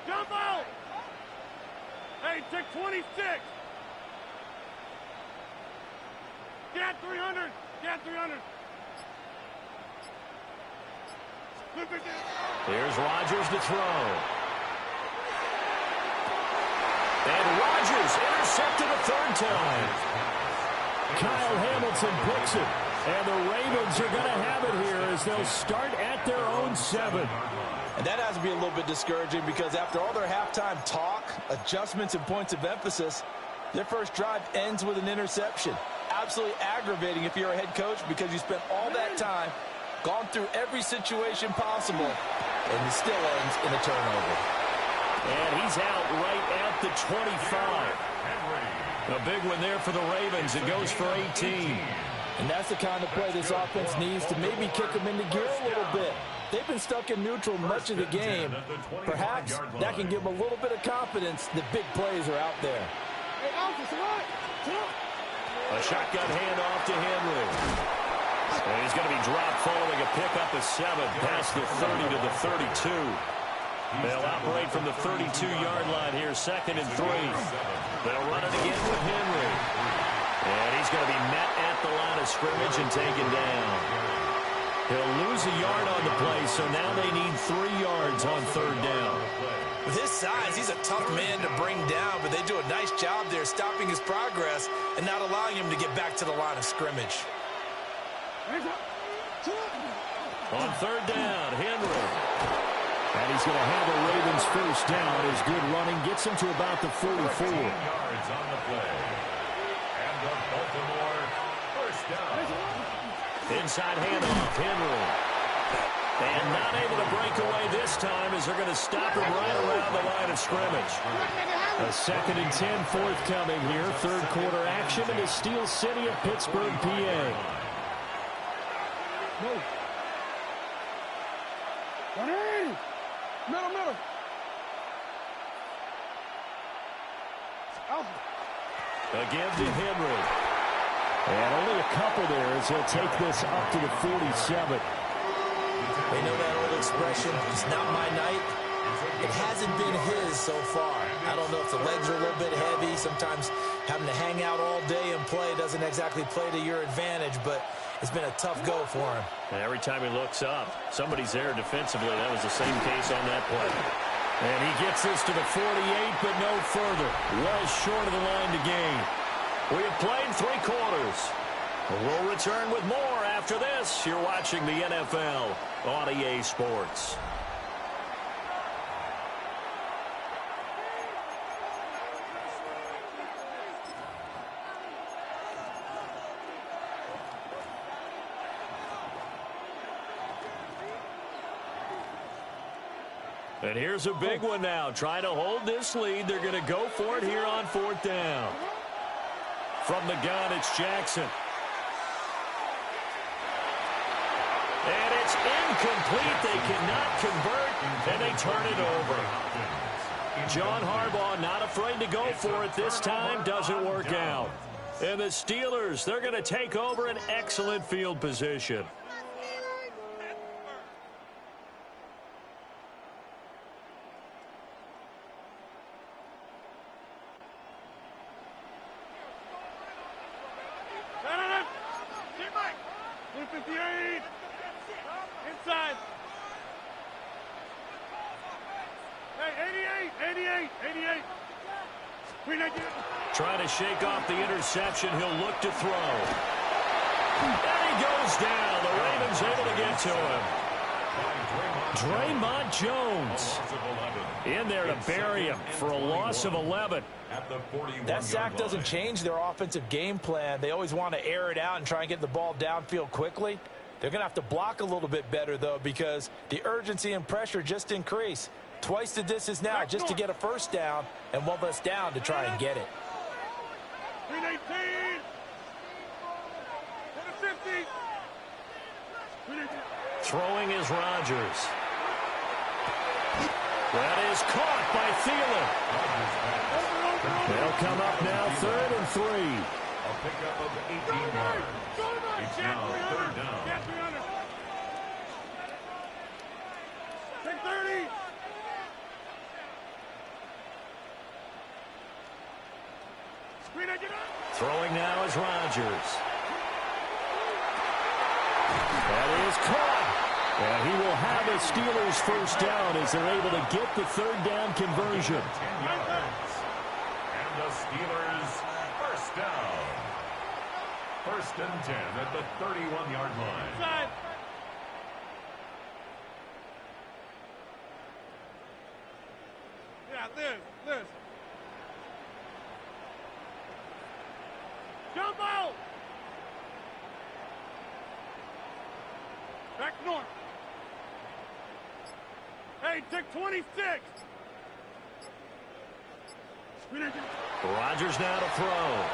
Jump out! Hey, take 26! Get 300! Get 300! Here's Rodgers to throw. And Rodgers intercepted a 3rd time. Kyle Hamilton picks it. And the Ravens are going to have it here as they'll start at their own 7. And that has to be a little bit discouraging because after all their halftime talk, adjustments, and points of emphasis, their first drive ends with an interception. Absolutely aggravating if you're a head coach because you spent all that time, gone through every situation possible, and it still ends in a turnover. And he's out right at the 25. A big one there for the Ravens. It goes for 18. And that's the kind of play this offense needs to maybe kick them into gear a little bit. They've been stuck in neutral much of the game. Perhaps that can give them a little bit of confidence that big plays are out there. A shotgun handoff to Henry. And he's going to be dropped following a pickup of 7 past the 30 to the 32. They'll operate from the 32-yard line here, 2nd and 3. They'll run it again with Henry. And he's going to be met at the line of scrimmage and taken down. He'll lose a yard on the play, so now they need 3 yards on 3rd down. With his size, he's a tough man to bring down, but they do a nice job there stopping his progress and not allowing him to get back to the line of scrimmage. On 3rd down, Henry. And he's going to have a Ravens first down. His good running gets him to about the 44. Yards on the play. And the Baltimore first down. Inside handoff, Henry. And not able to break away this time as they're going to stop him right around the line of scrimmage. A 2nd and 10 forthcoming here. 3rd quarter action in the Steel City of Pittsburgh, PA. Move. 180. Middle. A give to Henry. And only a couple there as he'll take this up to the 47. They know that old expression, it's not my night. It hasn't been his so far. I don't know if the legs are a little bit heavy. Sometimes having to hang out all day and play doesn't exactly play to your advantage, but it's been a tough go for him. And every time he looks up, somebody's there defensively. That was the same case on that play. And he gets this to the 48, but no further. Well short of the line to gain. We have played 3 quarters. We'll return with more after this. You're watching the NFL on EA Sports. And here's a big one now. Trying to hold this lead. They're going to go for it here on 4th down. From the gun, it's Jackson. And it's incomplete. They cannot convert, and they turn it over. John Harbaugh not afraid to go for it this time. Doesn't work out. And the Steelers, they're going to take over an excellent field position. 58. Inside. Hey, 88. Trying to shake off the interception. He'll look to throw. And he goes down. The Ravens able to get to him. Draymond Jones in there to bury him for a loss of 11. That sack doesn't change their offensive game plan. They always want to air it out and try and get the ball downfield quickly. They're going to have to block a little bit better, though, because the urgency and pressure just increase. Twice the distance now just to get a first down, and one less down to try and get it. 319. 50. Throwing is Rodgers. That is caught by Thielen. They'll come up now 3rd and 3. A pickup of 18 yards. It's now 3rd down. 30. Throwing now is Rodgers. That is caught. And he will have a Steelers first down as they're able to get the 3rd down conversion. 10 yards. And the Steelers first down. 1st and 10 at the 31-yard line. Inside. Yeah, Liz. Jump out. Back north. Hey, take 26. Rodgers now to throw.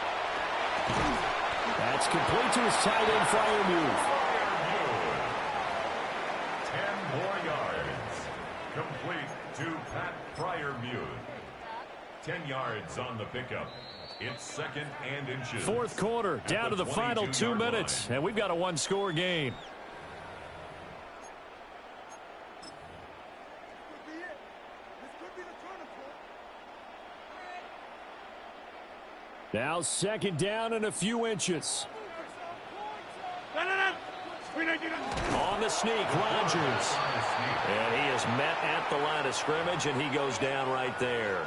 That's complete to his tight end, Freiermuth. 10 more yards. Complete to Pat Freiermuth. 10 yards on the pickup. It's 2nd and inches. 4th quarter, down to the final 2 minutes, and we've got a one-score game. Now 2nd down and a few inches. On the sneak, Rodgers. And he is met at the line of scrimmage, and he goes down right there.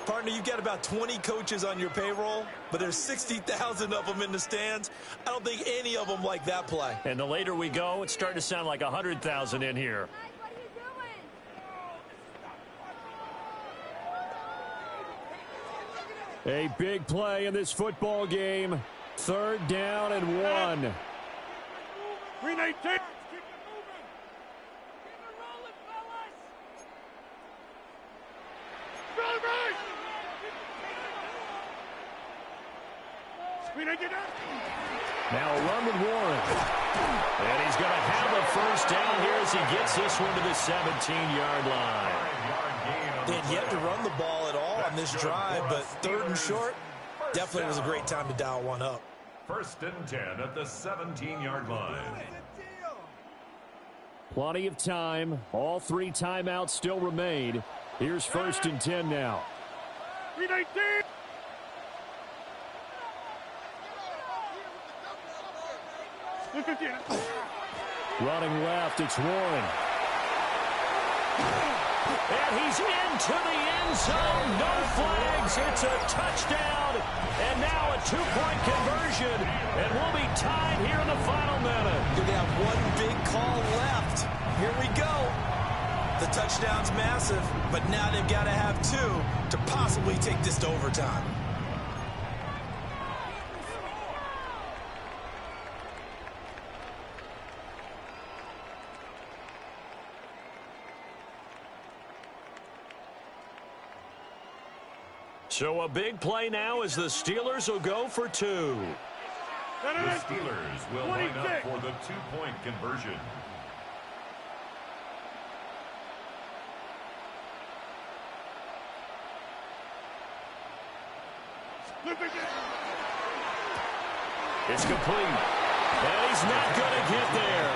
Partner, you've got about 20 coaches on your payroll, but there's 60,000 of them in the stands. I don't think any of them like that play. And the later we go, it's starting to sound like 100,000 in here. A big play in this football game. 3rd down and 1. 319. Now a run with Warren. And he's going to have a first down here as he gets this one to the 17-yard line. They had yet to run the ball at all on this drive, but 3rd and short, definitely was a great time to dial one up. 1st and 10 at the 17-yard line. Plenty of time. All 3 timeouts still remain. Here's 1st and 10 now. 319. Running left, it's Warren. And he's into the end zone. No flags. It's a touchdown. And now a 2-point conversion. And we'll be tied here in the final minute. They have one big call left. Here we go. The touchdown's massive, but now they've got to have 2 to possibly take this to overtime. So a big play now as the Steelers will go for 2. The Steelers will line up for the 2-point conversion. It's complete. And he's not going to get there.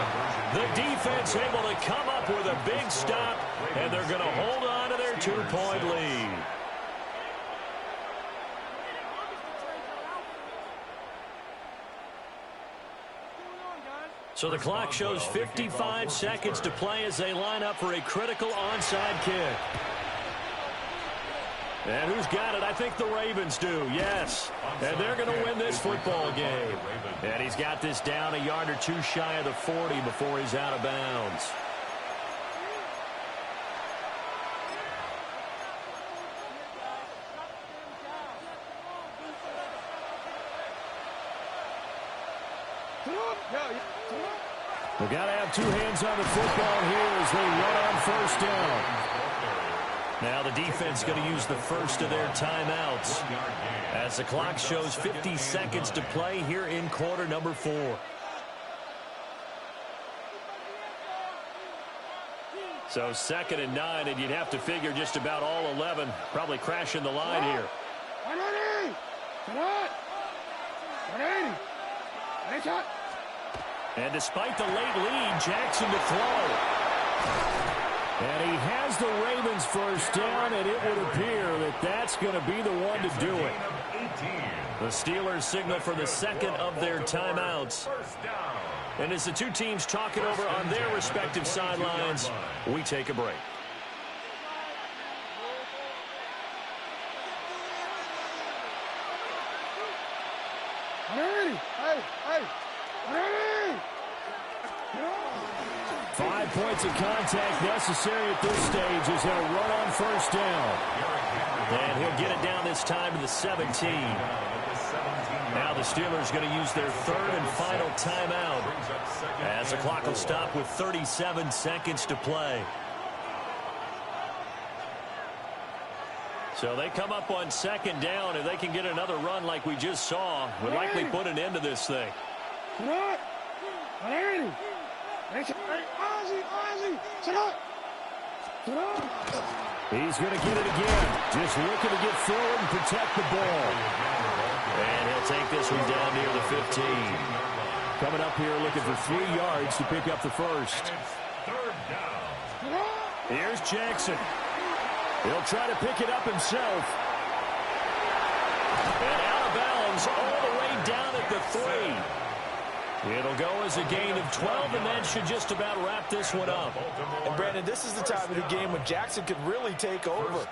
The defense able to come up with a big stop, and they're going to hold on to their 2-point lead. So the clock shows 55 seconds to play as they line up for a critical onside kick. And who's got it? I think the Ravens do, yes. And they're going to win this football game. And he's got this down a yard or two shy of the 40 before he's out of bounds. We've got to have two hands on the football here as they run on first down. Now the defense going to use the first of their timeouts as the clock shows 50 seconds to play here in quarter number 4. So 2nd and 9, and you'd have to figure just about all 11 probably crashing the line here. 180. And despite the late lead, Jackson to throw. And he has the Ravens first down, and it would appear that that's going to be the one to do it. The Steelers signal for the second of their timeouts. And as the two teams talk it over on their respective sidelines, we take a break. Hey. 5 points of contact necessary at this stage as they'll run on first down. And he'll get it down this time to the 17. Now the Steelers going to use their third and final timeout as the clock will stop with 37 seconds to play. So they come up on second down. If they can get another run like we just saw, would likely put an end to this thing. He's going to get it again. Just looking to get forward and protect the ball. And he'll take this one down near the 15. Coming up here looking for 3 yards to pick up the first. Here's Jackson. He'll try to pick it up himself. And out of bounds all the way down at the 3. It'll go as a gain of 12, and that should just about wrap this one up. And, Brandon, this is the time of the game when Jackson could really take over.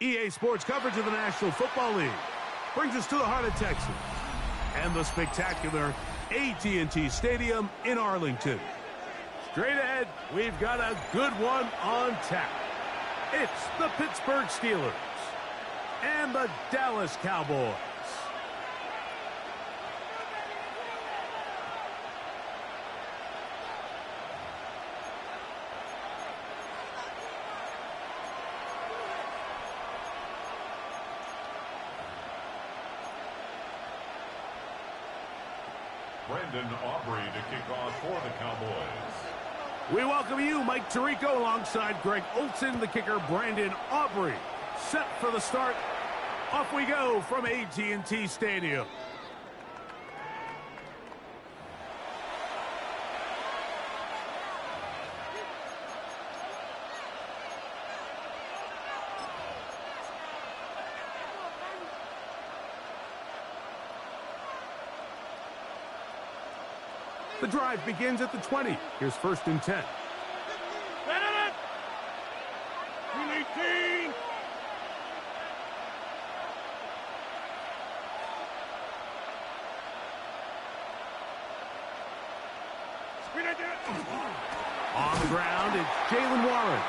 EA Sports coverage of the National Football League brings us to the heart of Texas and the spectacular AT&T Stadium in Arlington. Straight ahead, we've got a good one on tap. It's the Pittsburgh Steelers and the Dallas Cowboys. Brandon Aubrey to kick off for the Cowboys. We welcome you, Mike Tirico, alongside Greg Olson, the kicker, Brandon Aubrey. Set for the start. Off we go from AT&T Stadium. The drive begins at the 20. Here's 1st and 10. On the ground, it's Jalen Warren.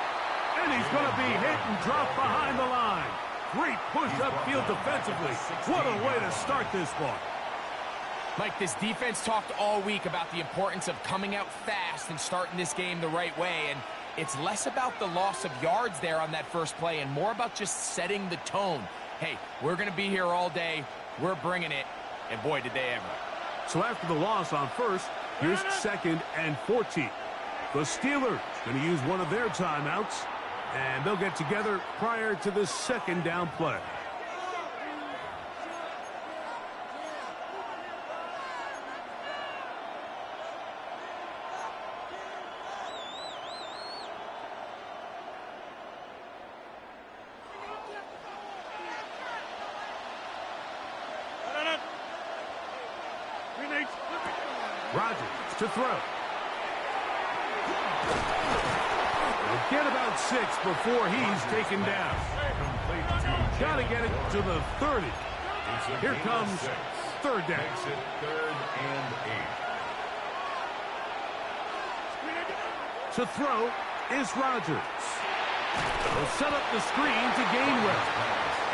And he's going to be hit and dropped behind the line. Great push upfield defensively. What a way to start this ball. Mike, this defense talked all week about the importance of coming out fast and starting this game the right way, and it's less about the loss of yards there on that first play and more about just setting the tone. Hey, we're going to be here all day. We're bringing it, and boy, did they ever. So after the loss on first, here's 2nd and 14. The Steelers going to use one of their timeouts, and they'll get together prior to the 2nd down play. Rodgers to throw. He'll get about 6 before he's taken down. Got to get it to the 30. Here comes 3rd down. Makes it 3rd and 8. To throw is Rodgers. He'll set up the screen to Gainwell.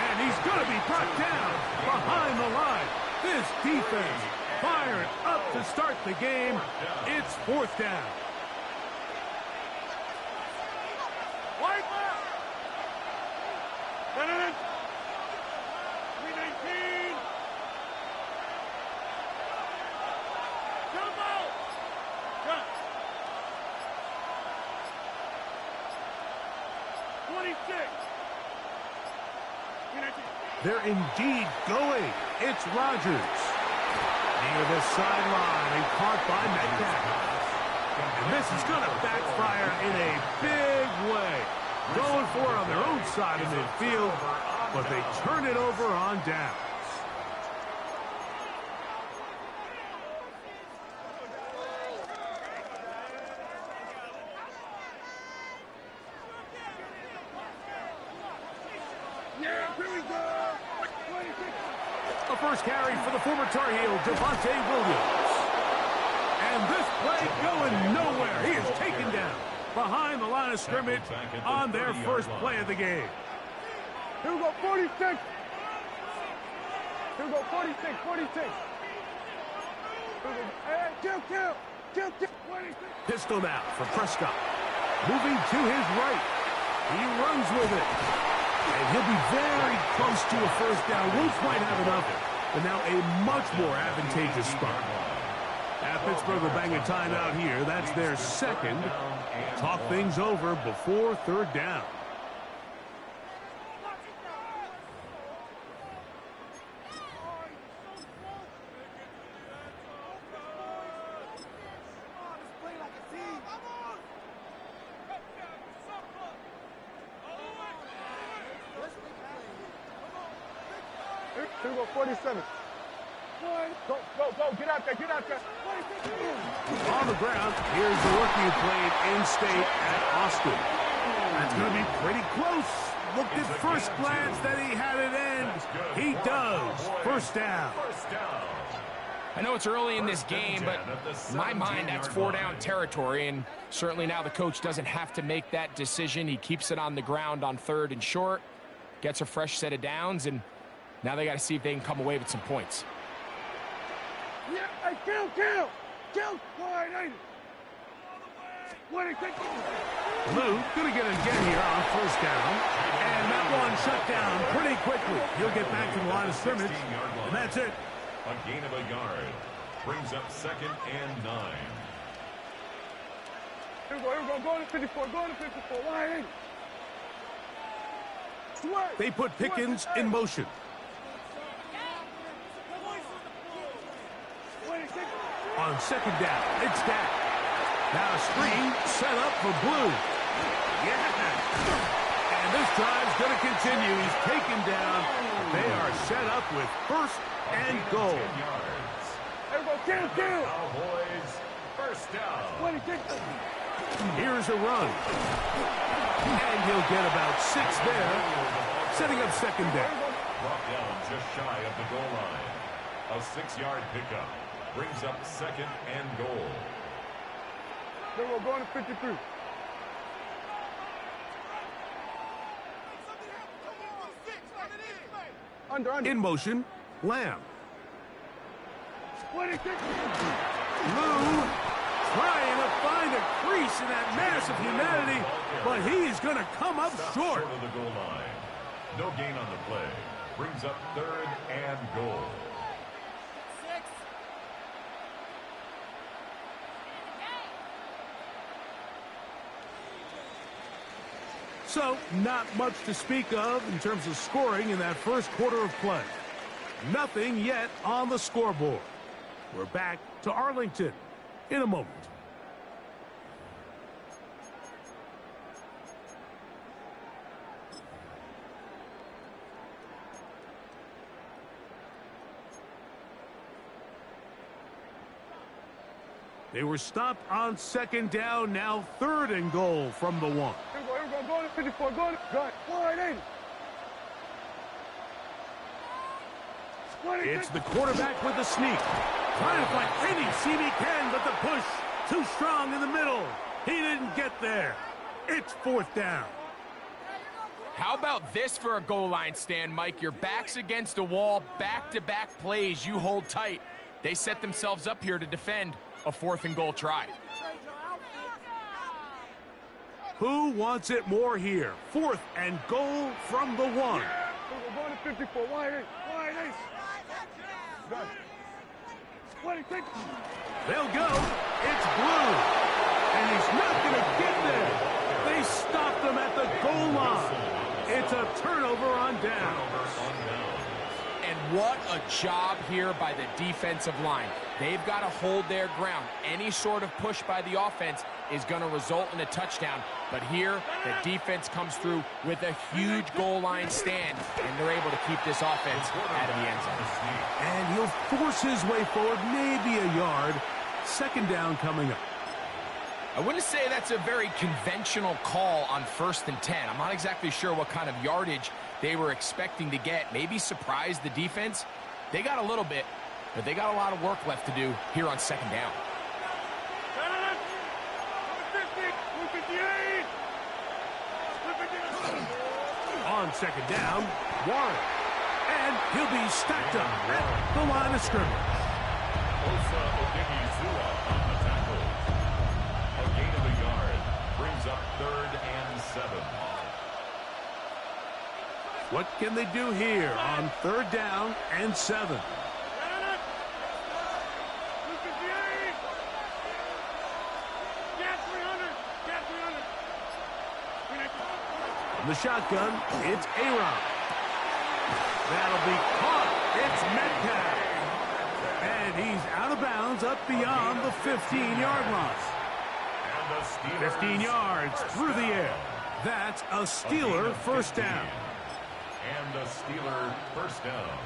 And he's going to be brought down behind the line. This defense fired up to start the game. It's 4th down. They're indeed going. It's Rodgers. Near the sideline and caught by Metcalf. And this is going to backfire in a big way. Going for it on their own side of midfield, but they turn it over on downs. The first carry for the former Tar Heel, Javonte Williams. And this play going nowhere. He is taken down behind the line of scrimmage on their first play of the game. Here we go, 46. Here we go, 46, 46. Hey, kill. 46. Pistol now for Prescott. Moving to his right. He runs with it. And he'll be very close to a first down. Won't quite have enough. But now a much more advantageous spot. Pittsburgh will bang a timeout here. That's their 2nd. Talk things over before 3rd down. Here we go, 47. Go, get out there. On the ground, here's the rookie who played in-state at Austin. That's going to be pretty close. Looked at first glance that he had it end. He does. First down. I know it's early in this game, but in my mind, that's 4-down territory, and certainly now the coach doesn't have to make that decision. He keeps it on the ground on 3rd and short, gets a fresh set of downs, and now they got to see if they can come away with some points. Yeah, hey, kill. Wide, ain't it? Blue going to get it again here on first down. And that one shut down pretty quickly. He'll get back to the line of scrimmage. And that's it. A gain of a yard. Brings up 2nd and 9. Here we go. Go to 54. Why ain't it? They put Pickens in motion. On 2nd down, it's Dak. Now a screen set up for Blue. Yeah. And this drive's going to continue. He's taken down. They are set up with 1st and goal. Kill. Cowboys, first down. Here's a run. And he'll get about 6 there, setting up 2nd down. Brought down just shy of the goal line. A 6-yard pickup brings up 2nd and goal. Then we're going to 53. Under. In motion, Lamb. Blue Blue trying to find a crease in that mass of humanity, but he's going to come up short. Of the goal line. No gain on the play. Brings up 3rd and goal. So, not much to speak of in terms of scoring in that first quarter of play. Nothing yet on the scoreboard. We're back to Arlington in a moment. They were stopped on 2nd down, now 3rd and goal from the 1. Here we go. Go to 54. Go. Wide, ain't it? It's the quarterback with the sneak. Trying to find any seam he can, but the push too strong in the middle. He didn't get there. It's 4th down. How about this for a goal line stand, Mike? Your back's against the wall, back-to-back plays. You hold tight. They set themselves up here to defend a 4th and goal try. Who wants it more here? 4th and goal from the 1. We're going to 54. Wide, ain't. They'll go. It's Blue. And he's not going to get there. They stopped him at the goal line. It's a turnover on down. And what a job here by the defensive line. They've got to hold their ground. Any sort of push by the offense is going to result in a touchdown. But here, the defense comes through with a huge goal line stand, and they're able to keep this offense out of the end zone. And he'll force his way forward, maybe a yard. 2nd down coming up. I wouldn't say that's a very conventional call on 1st and 10. I'm not exactly sure what kind of yardage they were expecting to get. Maybe surprise the defense. They got a little bit, but they got a lot of work left to do here on 2nd down. On 2nd down, Warren. And he'll be stacked up at the line of scrimmage. On the tackle. A gain of a yard. Brings up 3rd and 7. What can they do here on 3rd down and 7? From the shotgun, it's Aaron. That'll be caught. It's Metcalf. And he's out of bounds up beyond the 15-yard line. 15 yards through the air. That's a Steeler first down. And a Steeler first down.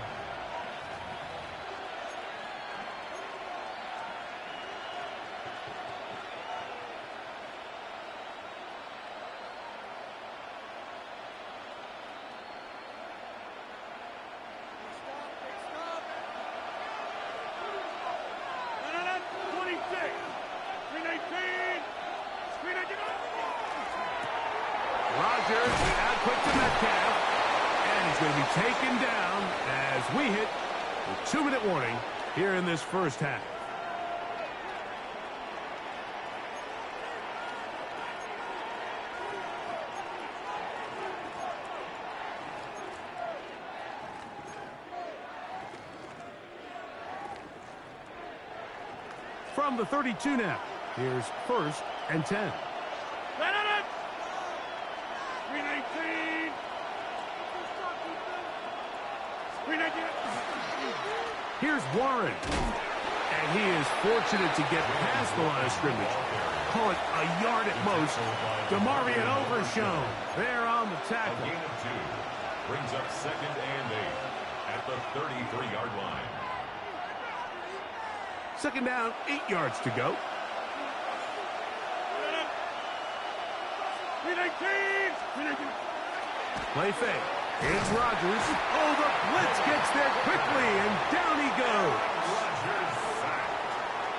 second down as we hit the 2-minute warning here in this first half. From the 32 now, here's 1st and 10. Here's Warren. And he is fortunate to get past the line of scrimmage. Call it a yard at most. DeMarvion Overshown there on the tackle. A gain of 2 brings up 2nd and 8 at the 33-yard line. 2nd down, 8 yards to go. Play fake. Here's Rodgers. Oh, the blitz gets there quickly, and down he goes. Rodgers sacked.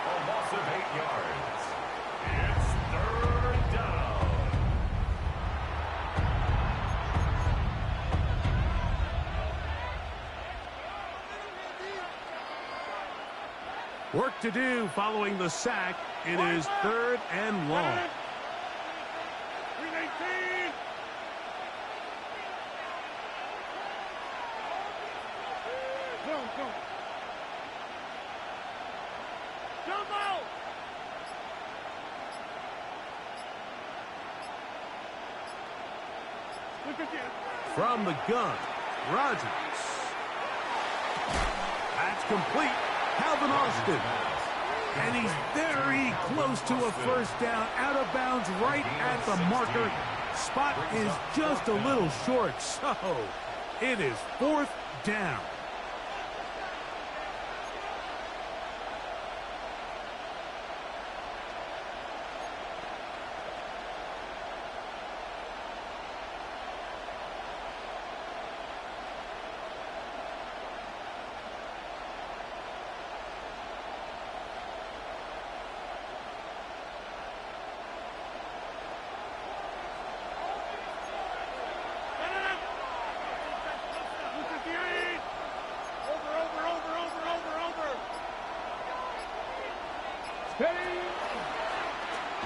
A loss of 8 yards. It's 3rd down. Work to do following the sack. It is 3rd and long. From the gun, Rodgers. That's complete. Calvin Austin. And he's very close to a first down. Out of bounds right at the marker. Spot is just a little short. So it is 4th down.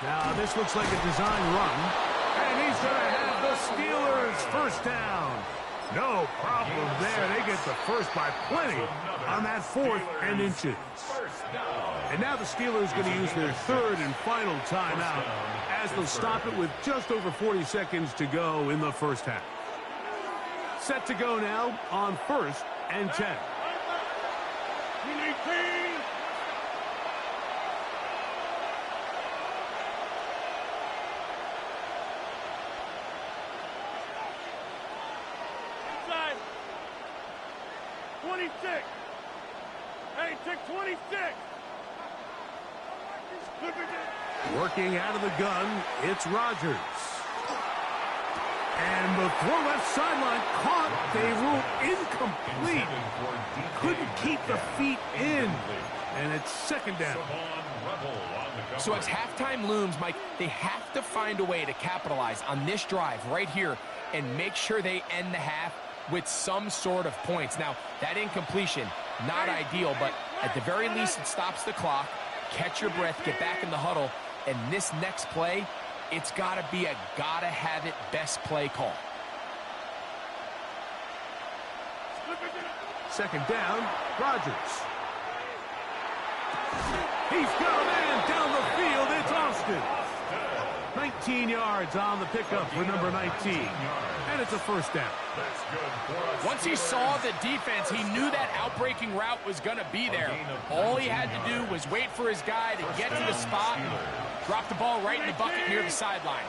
Now this looks like a design run, and he's going to have the Steelers first down. No problem there. They get the first by plenty on that 4th and inches. And now the Steelers going to use their 3rd and final timeout as they'll stop it with just over 40 seconds to go in the first half. Set to go now on 1st and 10. Hey, take 26. Working out of the gun, it's Rodgers. And the throw left sideline caught. They rule incomplete. Couldn't keep the feet in. And it's 2nd down. So as halftime looms, Mike, they have to find a way to capitalize on this drive right here and make sure they end the half with some sort of points. Now, that incompletion, not ideal, but at the very least it stops the clock. Catch your breath, get back in the huddle, and this next play, it's got to be a gotta-have-it best play call. 2nd down, Rodgers. He's got a man down the field. It's Austin. 19 yards on the pickup for number 19. And it's a first down. Once he saw the defense, he knew that outbreaking route was going to be there. All he had to do was wait for his guy to get to the spot and drop the ball right in the bucket near the sideline.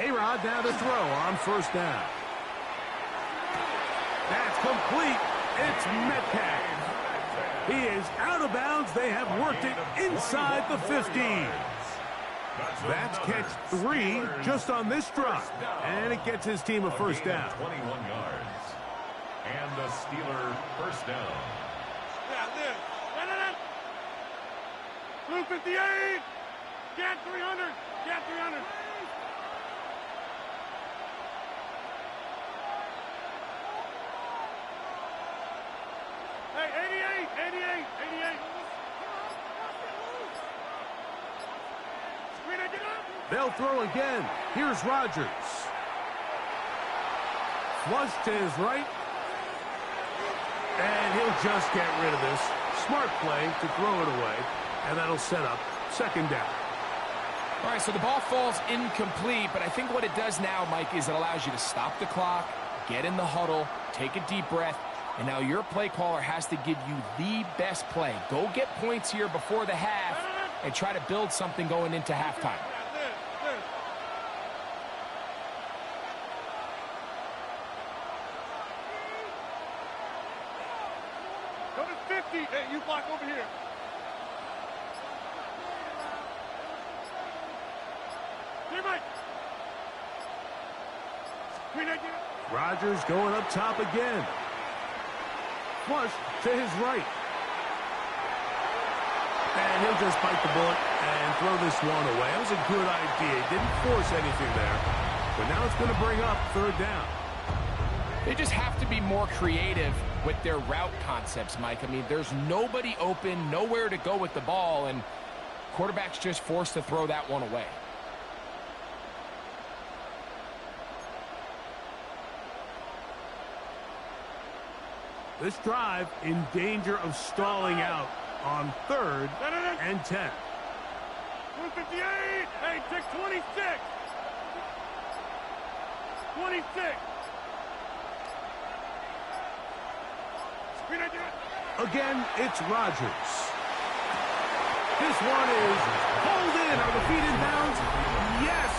A-Rod now to throw on first down. That's complete. It's Metcalf. He is out of bounds. They have worked it inside the 15. That's catch 3 just on this drive. And it gets his team a first down. 21 yards. And the Steeler first down. Blue 58. Get 300. Get 300. Hey, 88. 88. 88. They'll throw again. Here's Rodgers. Flush to his right. And he'll just get rid of this. Smart play to throw it away. And that'll set up second down. All right, so the ball falls incomplete, but I think what it does now, Mike, is it allows you to stop the clock, get in the huddle, take a deep breath, and now your play caller has to give you the best play. Go get points here before the half and try to build something going into halftime. Go to 50. Hey, you block over here. Here, Mike. Rodgers going up top again. Flush to his right. And he'll just bite the bullet and throw this one away. That was a good idea. He didn't force anything there. But now it's going to bring up third down. They just have to be more creative with their route concepts, Mike. I mean, there's nobody open, nowhere to go with the ball, and quarterback's just forced to throw that one away. This drive in danger of stalling out on 3rd and 10. 158. Hey, take 26. 26. Again, it's Rodgers. This one is pulled in. Are the feet in bounds? Yes.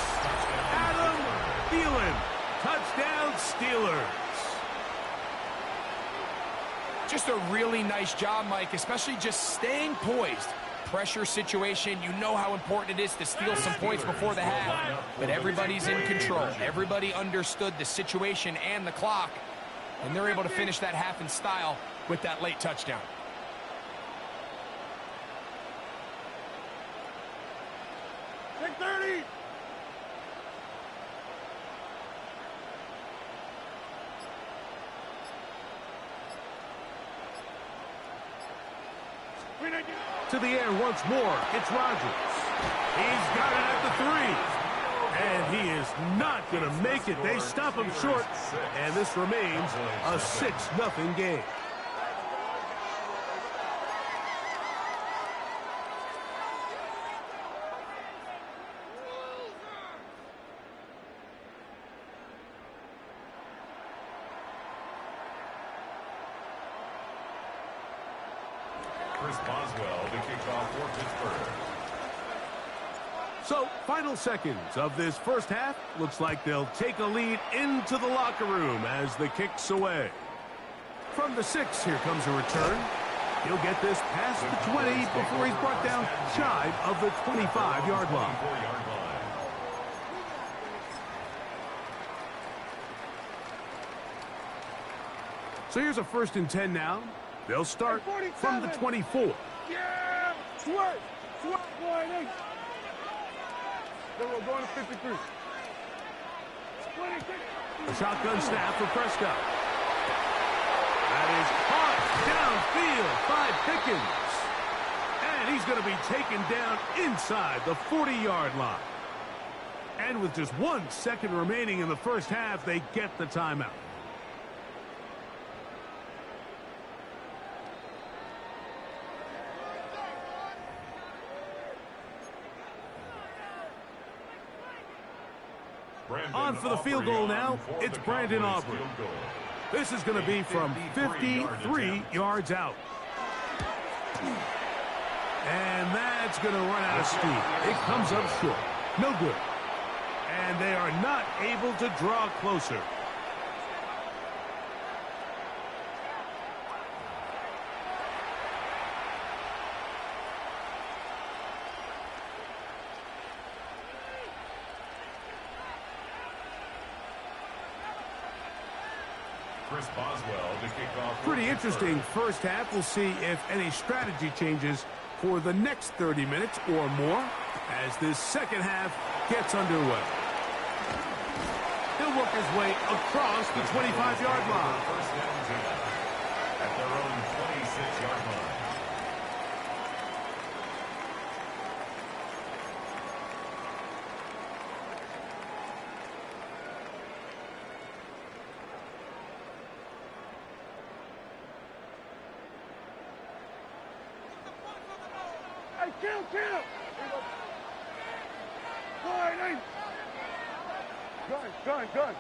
Adam Thielen. Touchdown, Steelers. Just a really nice job, Mike, especially just staying poised. Pressure situation, you know how important it is to steal some points before the half, but everybody's in control. Everybody understood the situation and the clock, and they're able to finish that half in style with that late touchdown. Take 30. To the air once more. It's Rodgers. He's got it at the 3. And he is not going to make it. They stop him short. And this remains a 6-0 game. Chris Boswell to kick off for Pittsburgh. So, final seconds of this first half. Looks like they'll take a lead into the locker room as the kick's away. From the 6, here comes a return. He'll get this past the 20 before he's brought down shy of the 25-yard line. So here's a 1st and 10 now. They'll start from the 24. Yeah! Swerve! Swerve! Boy, then we're going to 53. 26. A shotgun snap for Prescott. That is caught downfield by Pickens. And he's going to be taken down inside the 40-yard line. And with just 1 second remaining in the first half, they get the timeout. On for the field goal now, it's Brandon Aubrey. This is going to be from 53 yards out. And that's going to run out of steam. It comes up short. No good. And they are not able to draw closer. Chris Boswell to kick off. Pretty interesting first half. We'll see if any strategy changes for the next 30 minutes or more as this second half gets underway. He'll work his way across the 25-yard line. First down 10 at their own 26-yard line. Hey, kill! Gun.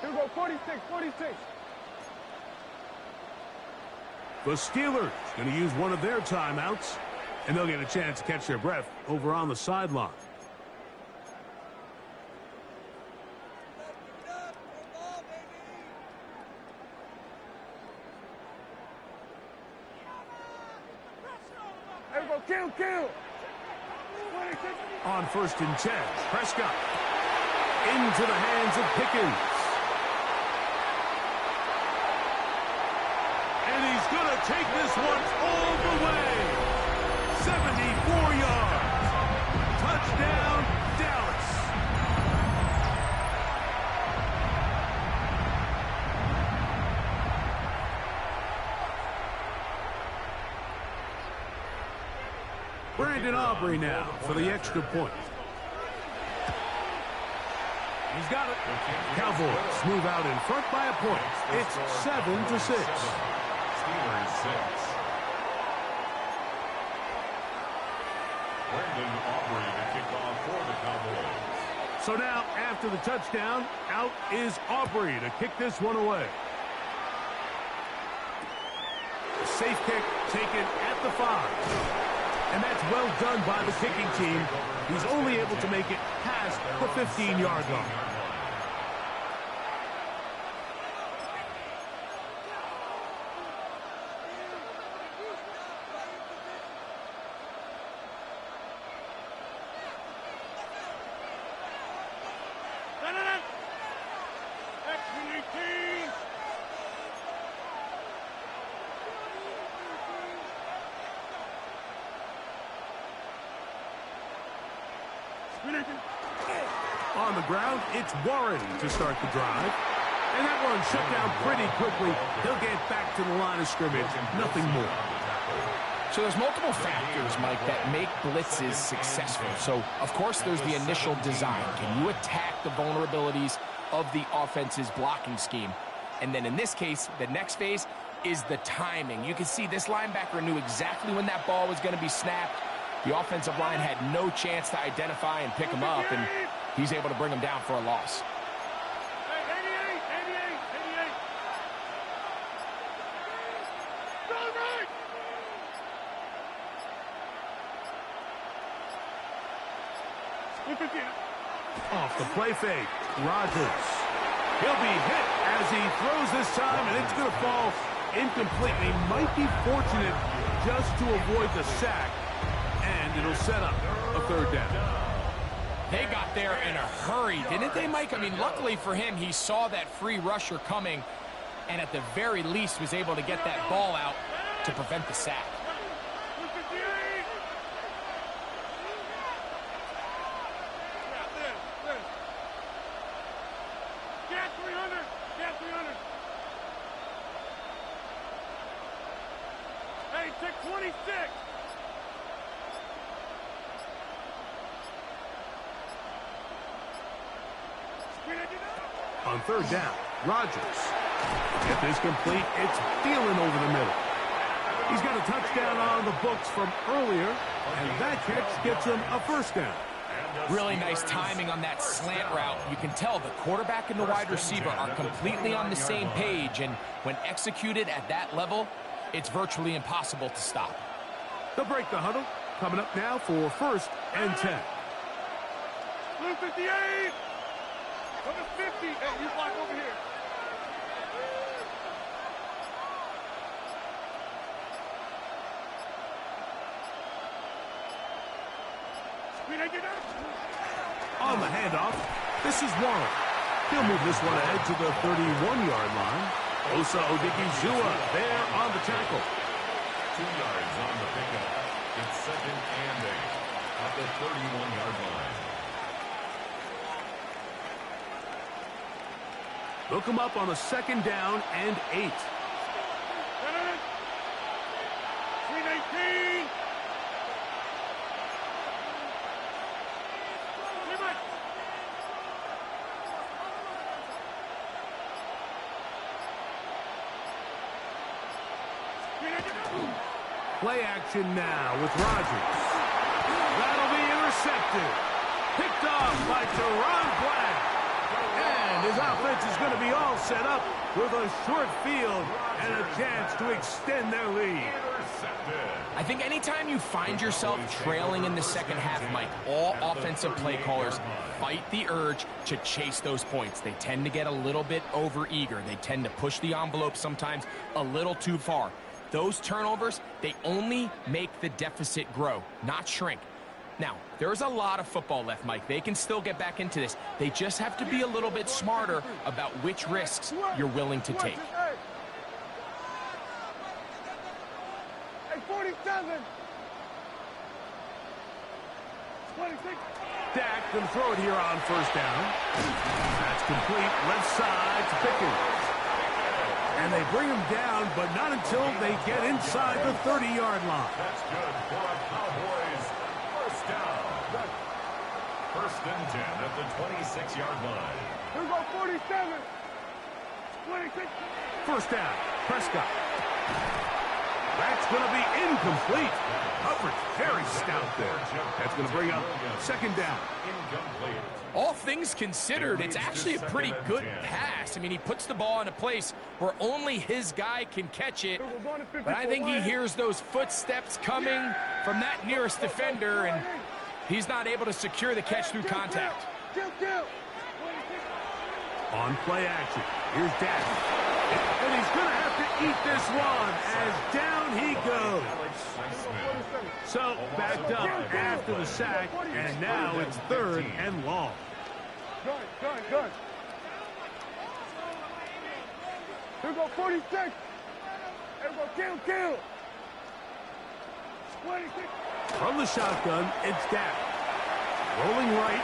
Here we go, 46. The Steelers going to use one of their timeouts, and they'll get a chance to catch their breath over on the sideline. Here we go, kill! On 1st and 10, Prescott into the hands of Pickens. And he's going to take this one all the way. 74 yards. Touchdown, Dallas. Brandon Aubrey now for the extra point. He's got it. Cowboys move out in front by a point. It's 7-6. Steelers 6. Brandon Aubrey to kick off for the Cowboys. So now, after the touchdown, out is Aubrey to kick this one away. A safe kick taken at the 5. And that's well done by the kicking team. He's only able to make it past the 15-yard line. On the ground, it's Warren to start the drive. And that one shut down pretty quickly. He'll get back to the line of scrimmage. Nothing more. So there's multiple factors, Mike, that make blitzes successful. So, of course, there's the initial design. Can you attack the vulnerabilities of the offense's blocking scheme? And then in this case, the next phase is the timing. You can see this linebacker knew exactly when that ball was going to be snapped. The offensive line had no chance to identify and pick him up, and he's able to bring him down for a loss. Off the play fake, Rodgers. He'll be hit as he throws this time, and it's going to fall incompletely. Might be fortunate just to avoid the sack, and it'll set up a 3rd down. They got there in a hurry, didn't they, Mike? I mean, luckily for him, he saw that free rusher coming, and at the very least was able to get that ball out to prevent the sack. Hey, take 26. On 3rd down, Rodgers. If this complete, it's Thielen over the middle. He's got a touchdown on the books from earlier, and that catch gets him a 1st down. Really nice timing on that slant route. You can tell the quarterback and the wide receiver are completely on the same page, and when executed at that level, it's virtually impossible to stop. They'll break the huddle. Coming up now for 1st and 10. Blue 58. Number 50. Hey, you block over here. On the handoff, this is Warren. He'll move this one ahead to the 31-yard line. Osa Odigizua there on the tackle. 2 yards on the pickup. It's 2nd and 8 at the 31-yard line. Look him up on a 2nd down and 8. 319. Play action now with Rodgers. That'll be intercepted. Picked off by Teron Black. And his offense is going to be all set up with a short field and a chance to extend their lead. I think anytime you find yourself trailing in the second half, Mike, all offensive play callers fight the urge to chase those points. They tend to get a little bit overeager. They tend to push the envelope sometimes a little too far. Those turnovers, they only make the deficit grow, not shrink. Now, there's a lot of football left, Mike. They can still get back into this. They just have to be a little bit smarter about which risks you're willing to take. Hey, 47. 26. Dak going to throw it here on 1st down. That's complete. Left side to Pickens. And they bring him down, but not until they get inside the 30-yard line. That's good for a Cowboys 1st down. 1st and 10 at the 26-yard line. Here we go, 47. 26. 1st down, Prescott. That's going to be incomplete. Coverage very stout there. That's going to bring up 2nd down. Incomplete. All things considered, it's actually a pretty good pass. I mean, he puts the ball in a place where only his guy can catch it. But I think he hears those footsteps coming from that nearest defender, and he's not able to secure the catch through contact. On play action, here's Dak. And he's going to have to eat this one as down he goes. So, backed up after the sack, and now it's 3rd and long. Good. Here we go, 46. Here we go, kill. 26. From the shotgun, it's Dak. Rolling right.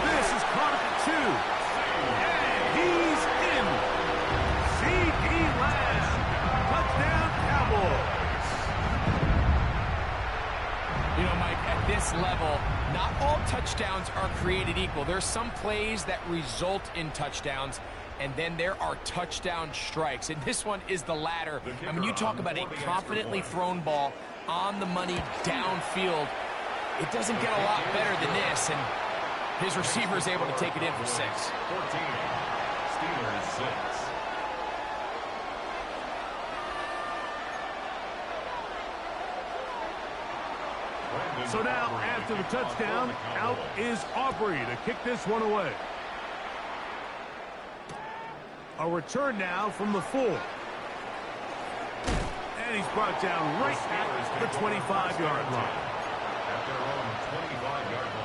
This is caught at the 2. And he's in. C.D. Lamb. Touchdown, Cowboys. You know, Mike, at this level, not all touchdowns are created equal. There's some plays that result in touchdowns, and then there are touchdown strikes. And this one is the latter. I mean, you talk about a confidently thrown ball on the money downfield. It doesn't get a lot better than this, and his receiver is able to take it in for 6. 14. Steelers 6. So now, after the touchdown, out is Aubrey to kick this one away. A return now from the 4. And he's brought down right at the 25-yard line. At their own 25-yard line.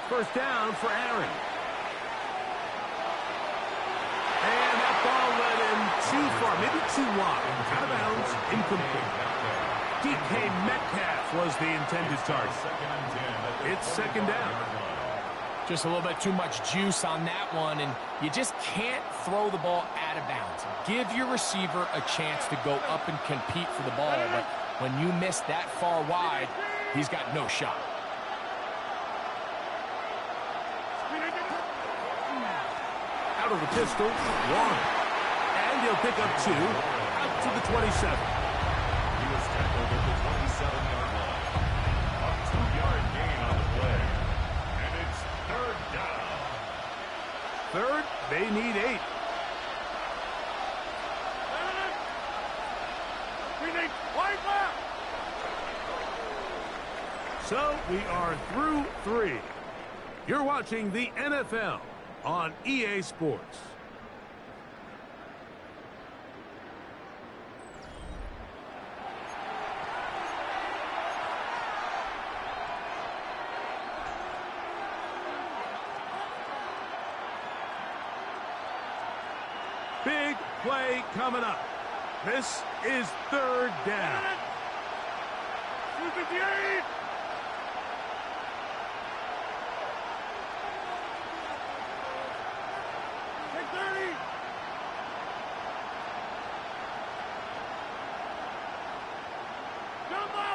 First down for Aaron. And that ball led him too far, maybe too wide. Out of bounds, incomplete. DK Metcalf was the intended target. It's 2nd down. Just a little bit too much juice on that one, and you just can't throw the ball out of bounds. Give your receiver a chance to go up and compete for the ball, but when you miss that far wide, he's got no shot. Out of the pistol, 1. And he'll pick up 2 out to the 27. He was tackled at the need 8. We need wide left. So we are through 3. You're watching the NFL on EA Sports. Big play coming up. This is 3rd down. 258. Take 30. Jumbo.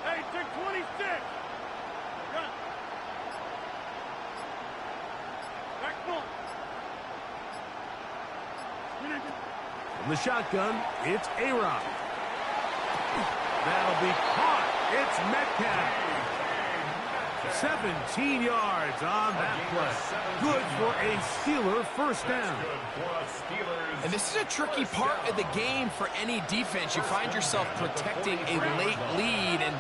Hey, take 26. Run. Back foot. From the shotgun, it's A-Rod. That'll be caught. It's Metcalf. 17 yards on that play. Good for a Steeler first down. And this is a tricky part of the game for any defense. You find yourself protecting a late lead, and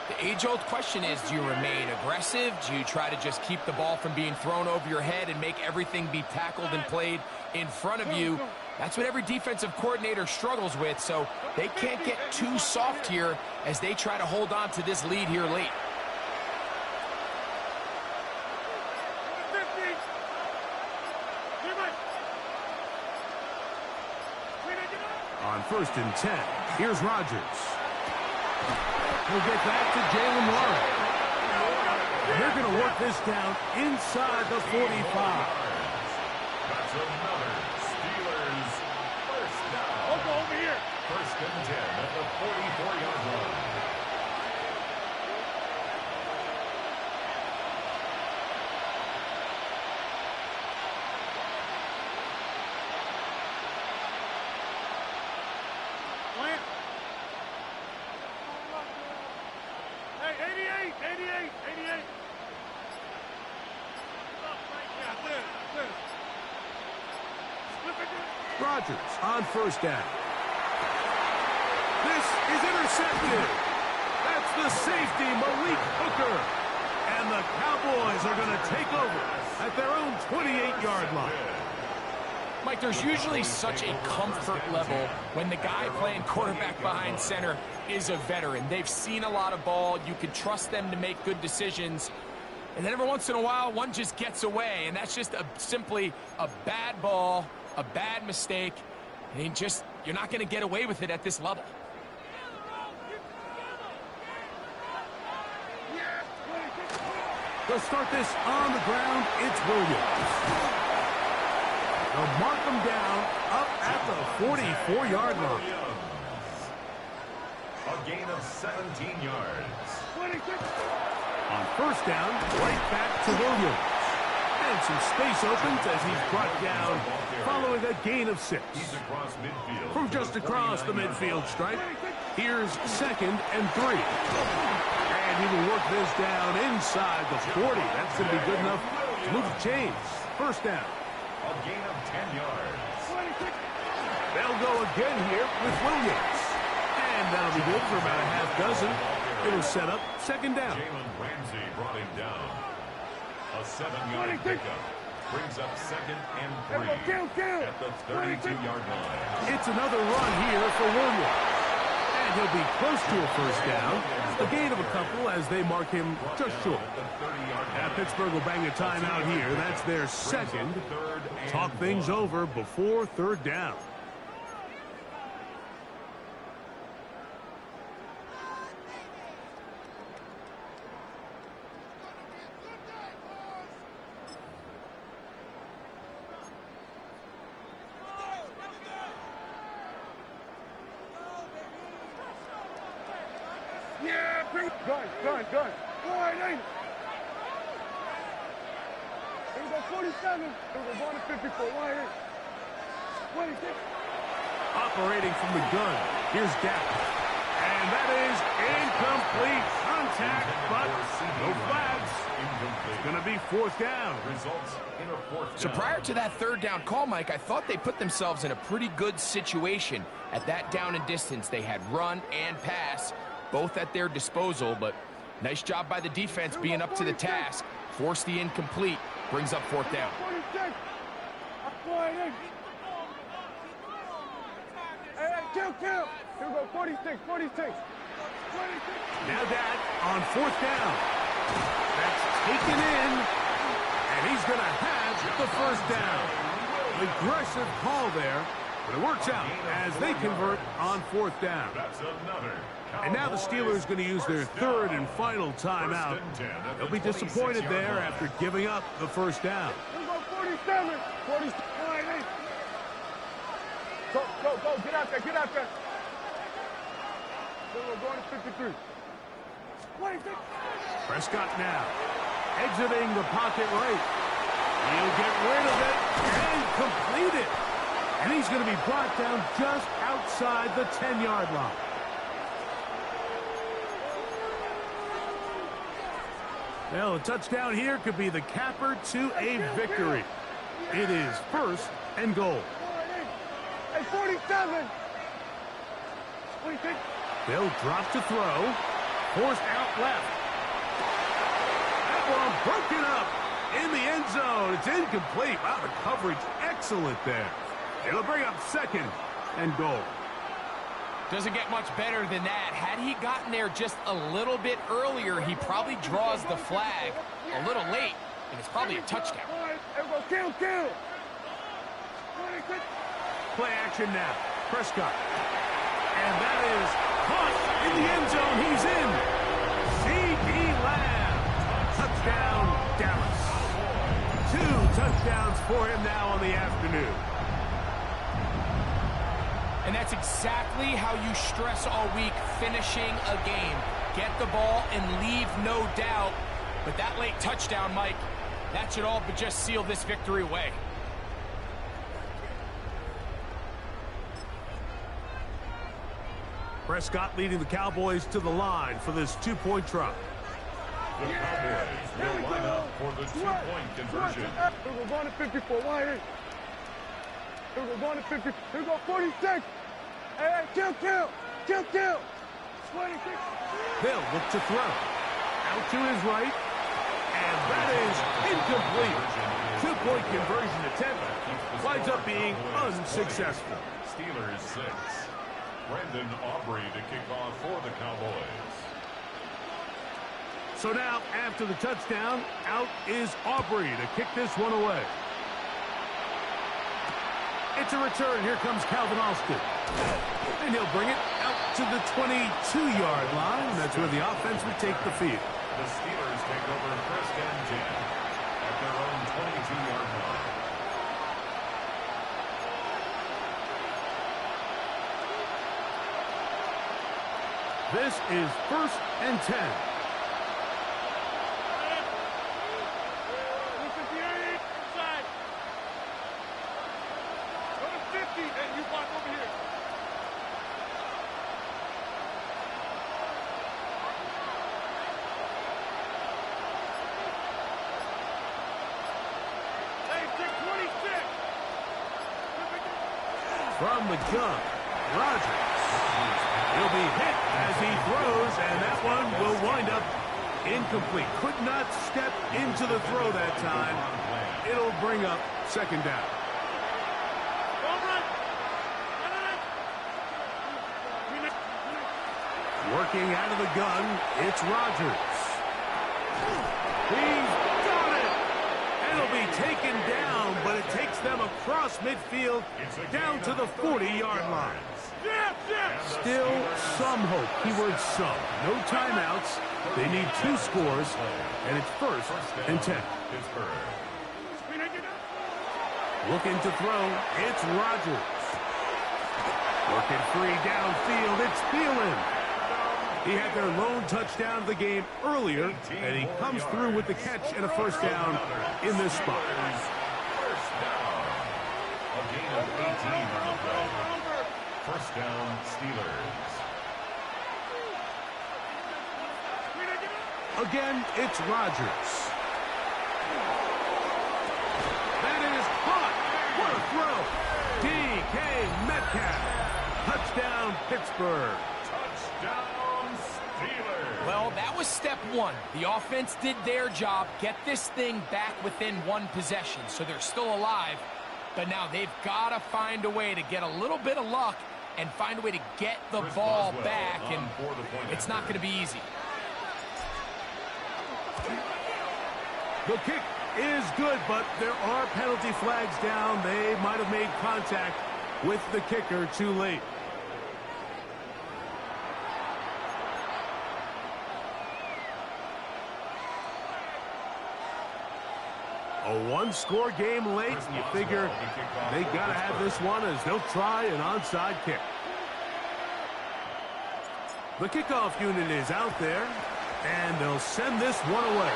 the age-old question is, do you remain aggressive? Do you try to just keep the ball from being thrown over your head and make everything be tackled and played in front of you? That's what every defensive coordinator struggles with, so they can't get too soft here as they try to hold on to this lead here late. On 1st and 10, here's Rodgers. He'll get back to Jalen Warren. They're going to work this down inside the 45. That's another Steelers first down. I'll go over here. 1st and 10 at the 44-yard line. Hey, 88. Rodgers on 1st down. This is intercepted. That's the safety, Malik Hooker. And the Cowboys are going to take over at their own 28-yard line. Mike, there's usually such a comfort level when the guy playing quarterback behind center is a veteran. They've seen a lot of ball. You can trust them to make good decisions. And then every once in a while, one just gets away, and that's just simply a bad ball, a bad mistake. And you're not going to get away with it at this level. They'll start this on the ground. It's Williams. They'll mark him down up at the 44-yard line. A gain of 17 yards. On 1st down, right back to Williams. And some space opens as he's brought down following a gain of 6. He's across midfield. From just across the midfield stripe, here's 2nd and 3. And he will work this down inside the 40. That's going to be good enough to move the chains. 1st down. A gain of 10 yards. They'll go again here with Williams. And that'll be good for about a half dozen. It'll set up 2nd down. Jalen Ramsey brought him down. A 7-yard pickup brings up 2nd and 3 at the 32-yard line. It's another run here for Williams. And he'll be close to a 1st down. A gain of a couple as they mark him just short. Pittsburgh will bang a timeout here. That's their 2nd. Talk things over before 3rd down. Yeah, bring it. Gun. Wide, ain't it? There we go, 47. There we go, 54. Wide, 26. Operating from the gun. Here's Gap. And that is incomplete. attack, but no flags. It's going to be fourth down. So prior to that third down call, Mike, I thought they put themselves in a pretty good situation. At that down and distance, they had run and pass, both at their disposal, but nice job by the defense being up to the task. Force the incomplete, brings up fourth down. Kill. Here we go, 46. Now that on fourth down. That's taken in, and he's going to have the first down. Aggressive call there, but it works out as they convert on fourth down. And now the Steelers going to use their third and final timeout. They'll be disappointed there after giving up the first down. Here we go, 47. 47. Go, get out there. We're going to 53. 26. Prescott now exiting the pocket right. He'll get rid of it and complete it. And he's going to be brought down just outside the 10-yard line. Well, a touchdown here could be the capper to a victory. It is first and goal. Hey, 47. 26. They'll drop to throw. Forced out left. That one broken up in the end zone. It's incomplete. Wow, the coverage excellent there. It'll bring up second and goal. Doesn't get much better than that. Had he gotten there just a little bit earlier, he probably draws the flag a little late, and it's probably a touchdown. Kill. 26. Play action now. Prescott. And that is caught in the end zone. He's in. C.D. Lamb. Touchdown, Dallas. 2 touchdowns for him now on the afternoon. And that's exactly how you stress all week, finishing a game. Get the ball and leave no doubt. But that late touchdown, Mike, that should all but just seal this victory away. Prescott leading the Cowboys to the line for this 2-point try. The Cowboys will line up for the 2-point conversion. We're going to 54. Wide. We're going to 50. Here we go, 46. Hey, kill. 26. They'll look to throw. Out to his right. And that is incomplete. 2-point conversion attempt winds up being unsuccessful. Steelers 6. Brandon Aubrey to kick off for the Cowboys. So now, after the touchdown, out is Aubrey to kick this one away. It's a return. Here comes Calvin Austin. And he'll bring it out to the 22-yard line. That's where the offense would take the field. The Steelers take over first and 10 at their own 22-yard line. This is first and 10. From the gun, Rodgers. He'll be hit as he throws, and that one will wind up incomplete. Could not step into the throw that time. It'll bring up second down. Working out of the gun, it's Rodgers. He's got it! And it'll be taken down, but it takes them across midfield down to the 40-yard line. Still some hope. Keyword some. No timeouts. They need 2 scores, and it's first and 10. Looking to throw. It's Rodgers. Working free downfield. It's Thielen. He had their lone touchdown of the game earlier, and he comes through with the catch and a first down in this spot. First down. A gain of 18 on the play. First down, Steelers. Again, it's Rodgers. That is caught. What a throw. DK Metcalf. Touchdown, Pittsburgh. Touchdown, Steelers. Well, that was step one. The offense did their job, get this thing back within one possession, so they're still alive. But now they've got to find a way to get a little bit of luck and find a way to get the ball back, and it's not going to be easy. The kick is good, but there are penalty flags down. They might have made contact with the kicker too late. A one-score game late. You figure they got to have this one as they'll try an onside kick. The kickoff unit is out there, and they'll send this one away.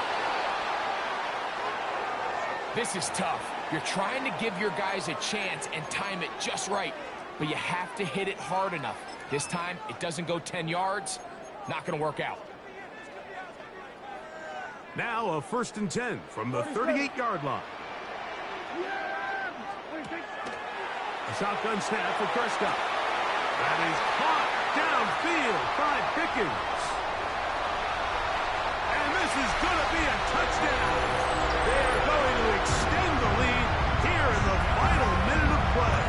This is tough. You're trying to give your guys a chance and time it just right, but you have to hit it hard enough. This time, it doesn't go 10 yards. Not going to work out. Now a 1st and 10 from the 38-yard line. A shotgun snap for Prescott. That is caught downfield by Pickens. And this is going to be a touchdown. They are going to extend the lead here in the final minute of play.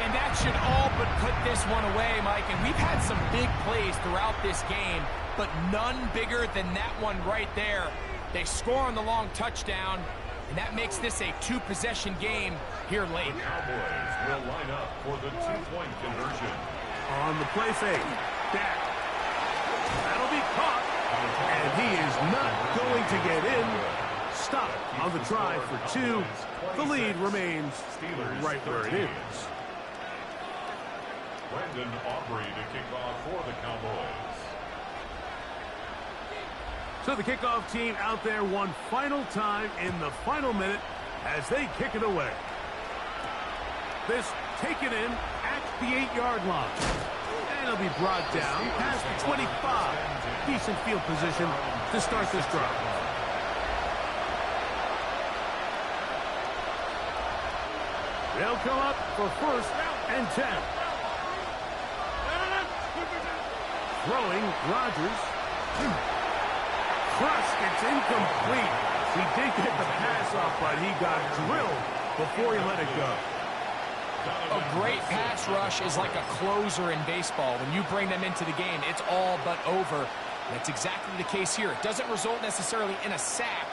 And that should all but put this one away, Mike. And we've had some big plays throughout this game, but none bigger than that one right there. They score on the long touchdown, and that makes this a two-possession game here late. The Cowboys will line up for the two-point conversion. On the play fake, Dak. That'll be caught, and he is not going to get in. Stop on the try for two. The lead remains right where it is. Brandon Aubrey to kick off for the Cowboys. So the kickoff team out there one final time in the final minute as they kick it away. This taken in at the 8-yard line. And it'll be brought down past the 25. Decent field position to start this drive. They'll come up for 1st and 10. Throwing, Rodgers. Crushed, it's incomplete. He did get the pass off, but he got drilled before he let it go. A great pass rush is like a closer in baseball. When you bring them into the game, it's all but over. That's exactly the case here. It doesn't result necessarily in a sack,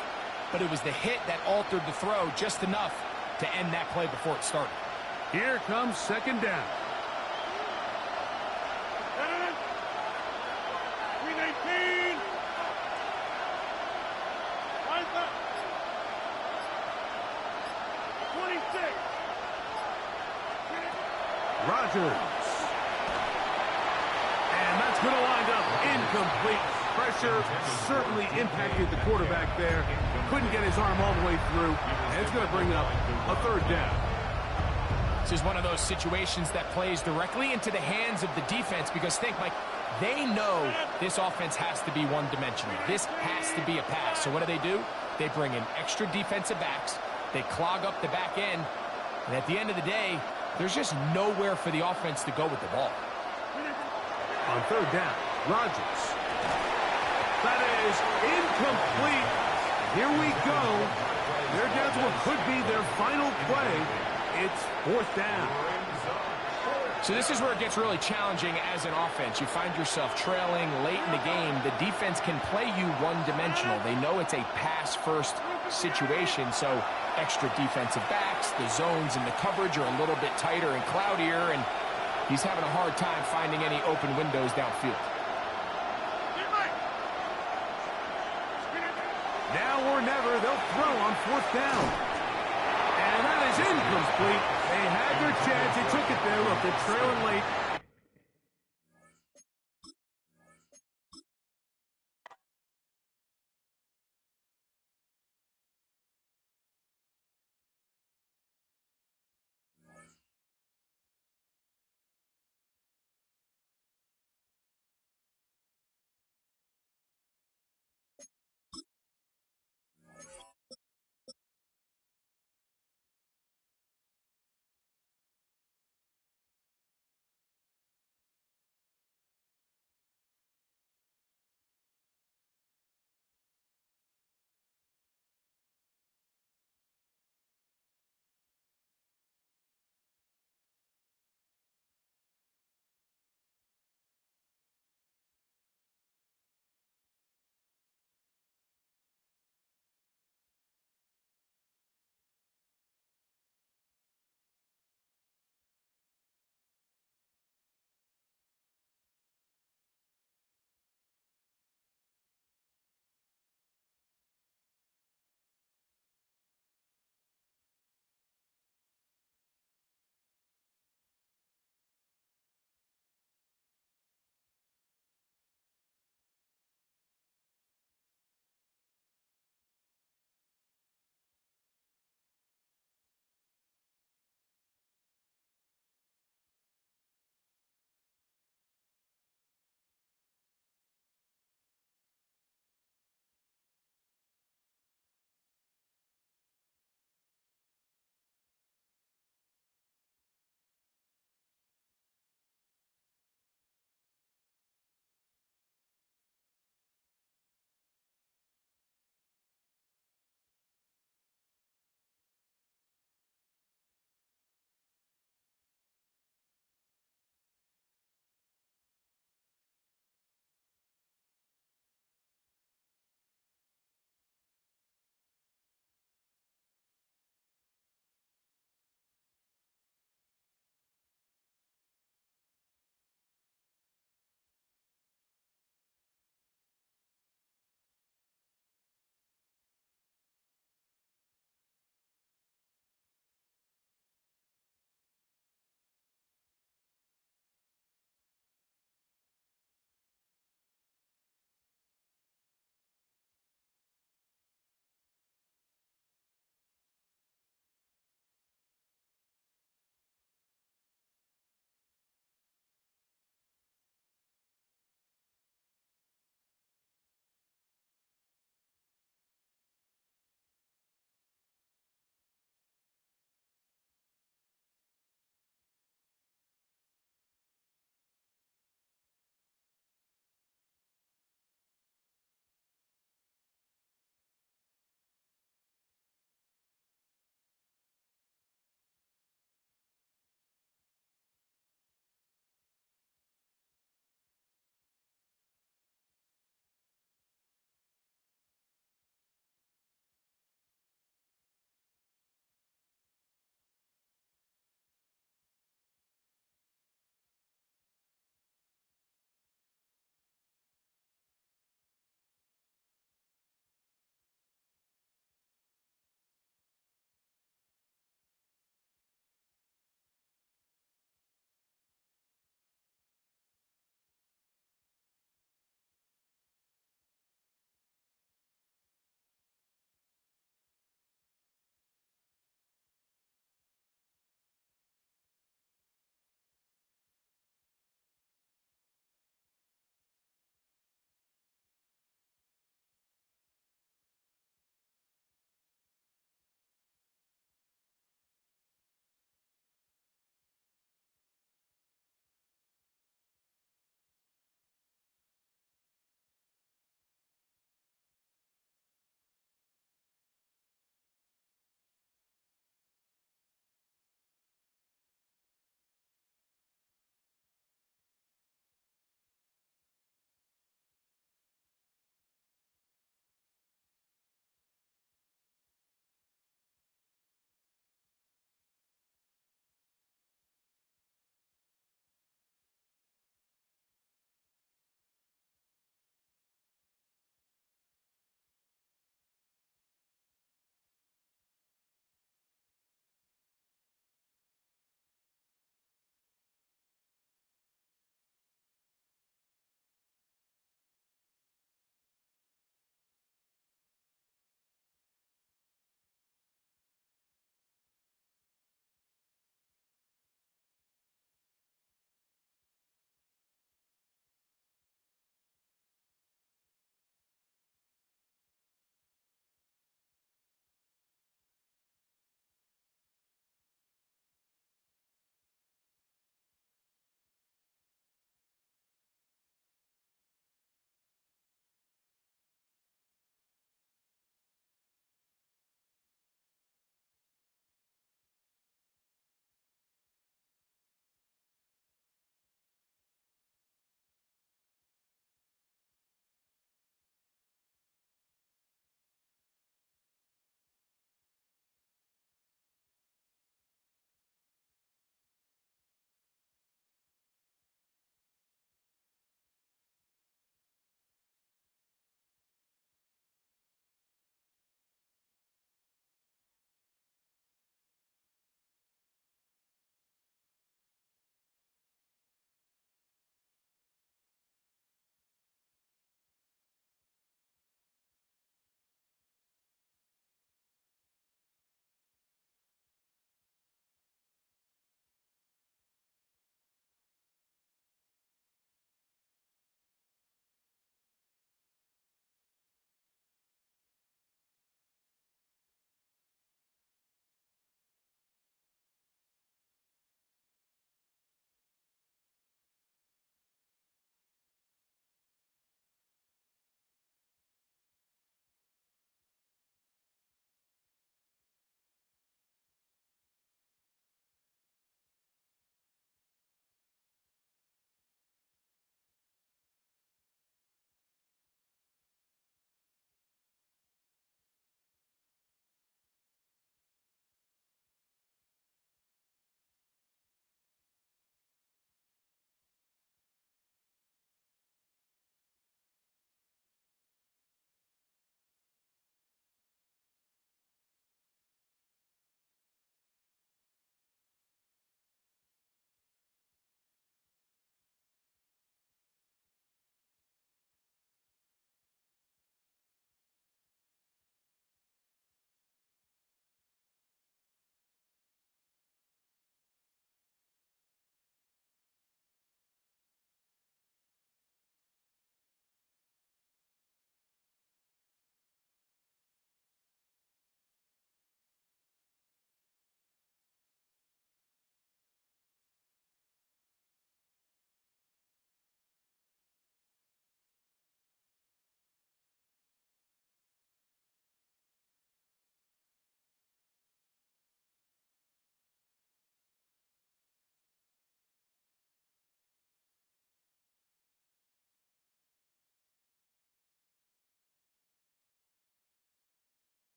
but it was the hit that altered the throw just enough to end that play before it started. Here comes 2nd down. 319. Line up. 26. Rodgers. And that's going to wind up incomplete. Pressure certainly impacted the quarterback there. Couldn't get his arm all the way through. And it's going to bring up a 3rd down. This is one of those situations that plays directly into the hands of the defense because think, Mike, they know this offense has to be one-dimensional. This has to be a pass. So what do? They bring in extra defensive backs. They clog up the back end. And at the end of the day, there's just nowhere for the offense to go with the ball. On 3rd down, Rodgers. That is incomplete. Here we go. They're down to what could be their final play. It's 4th down. So this is where it gets really challenging as an offense. You find yourself trailing late in the game. The defense can play you one-dimensional. They know it's a pass-first situation, so extra defensive backs, the zones and the coverage are a little bit tighter and cloudier, and he's having a hard time finding any open windows downfield. Now or never, they'll throw on 4th down. And that is incomplete. They had their chance. They took it there. Look, they're trailing late.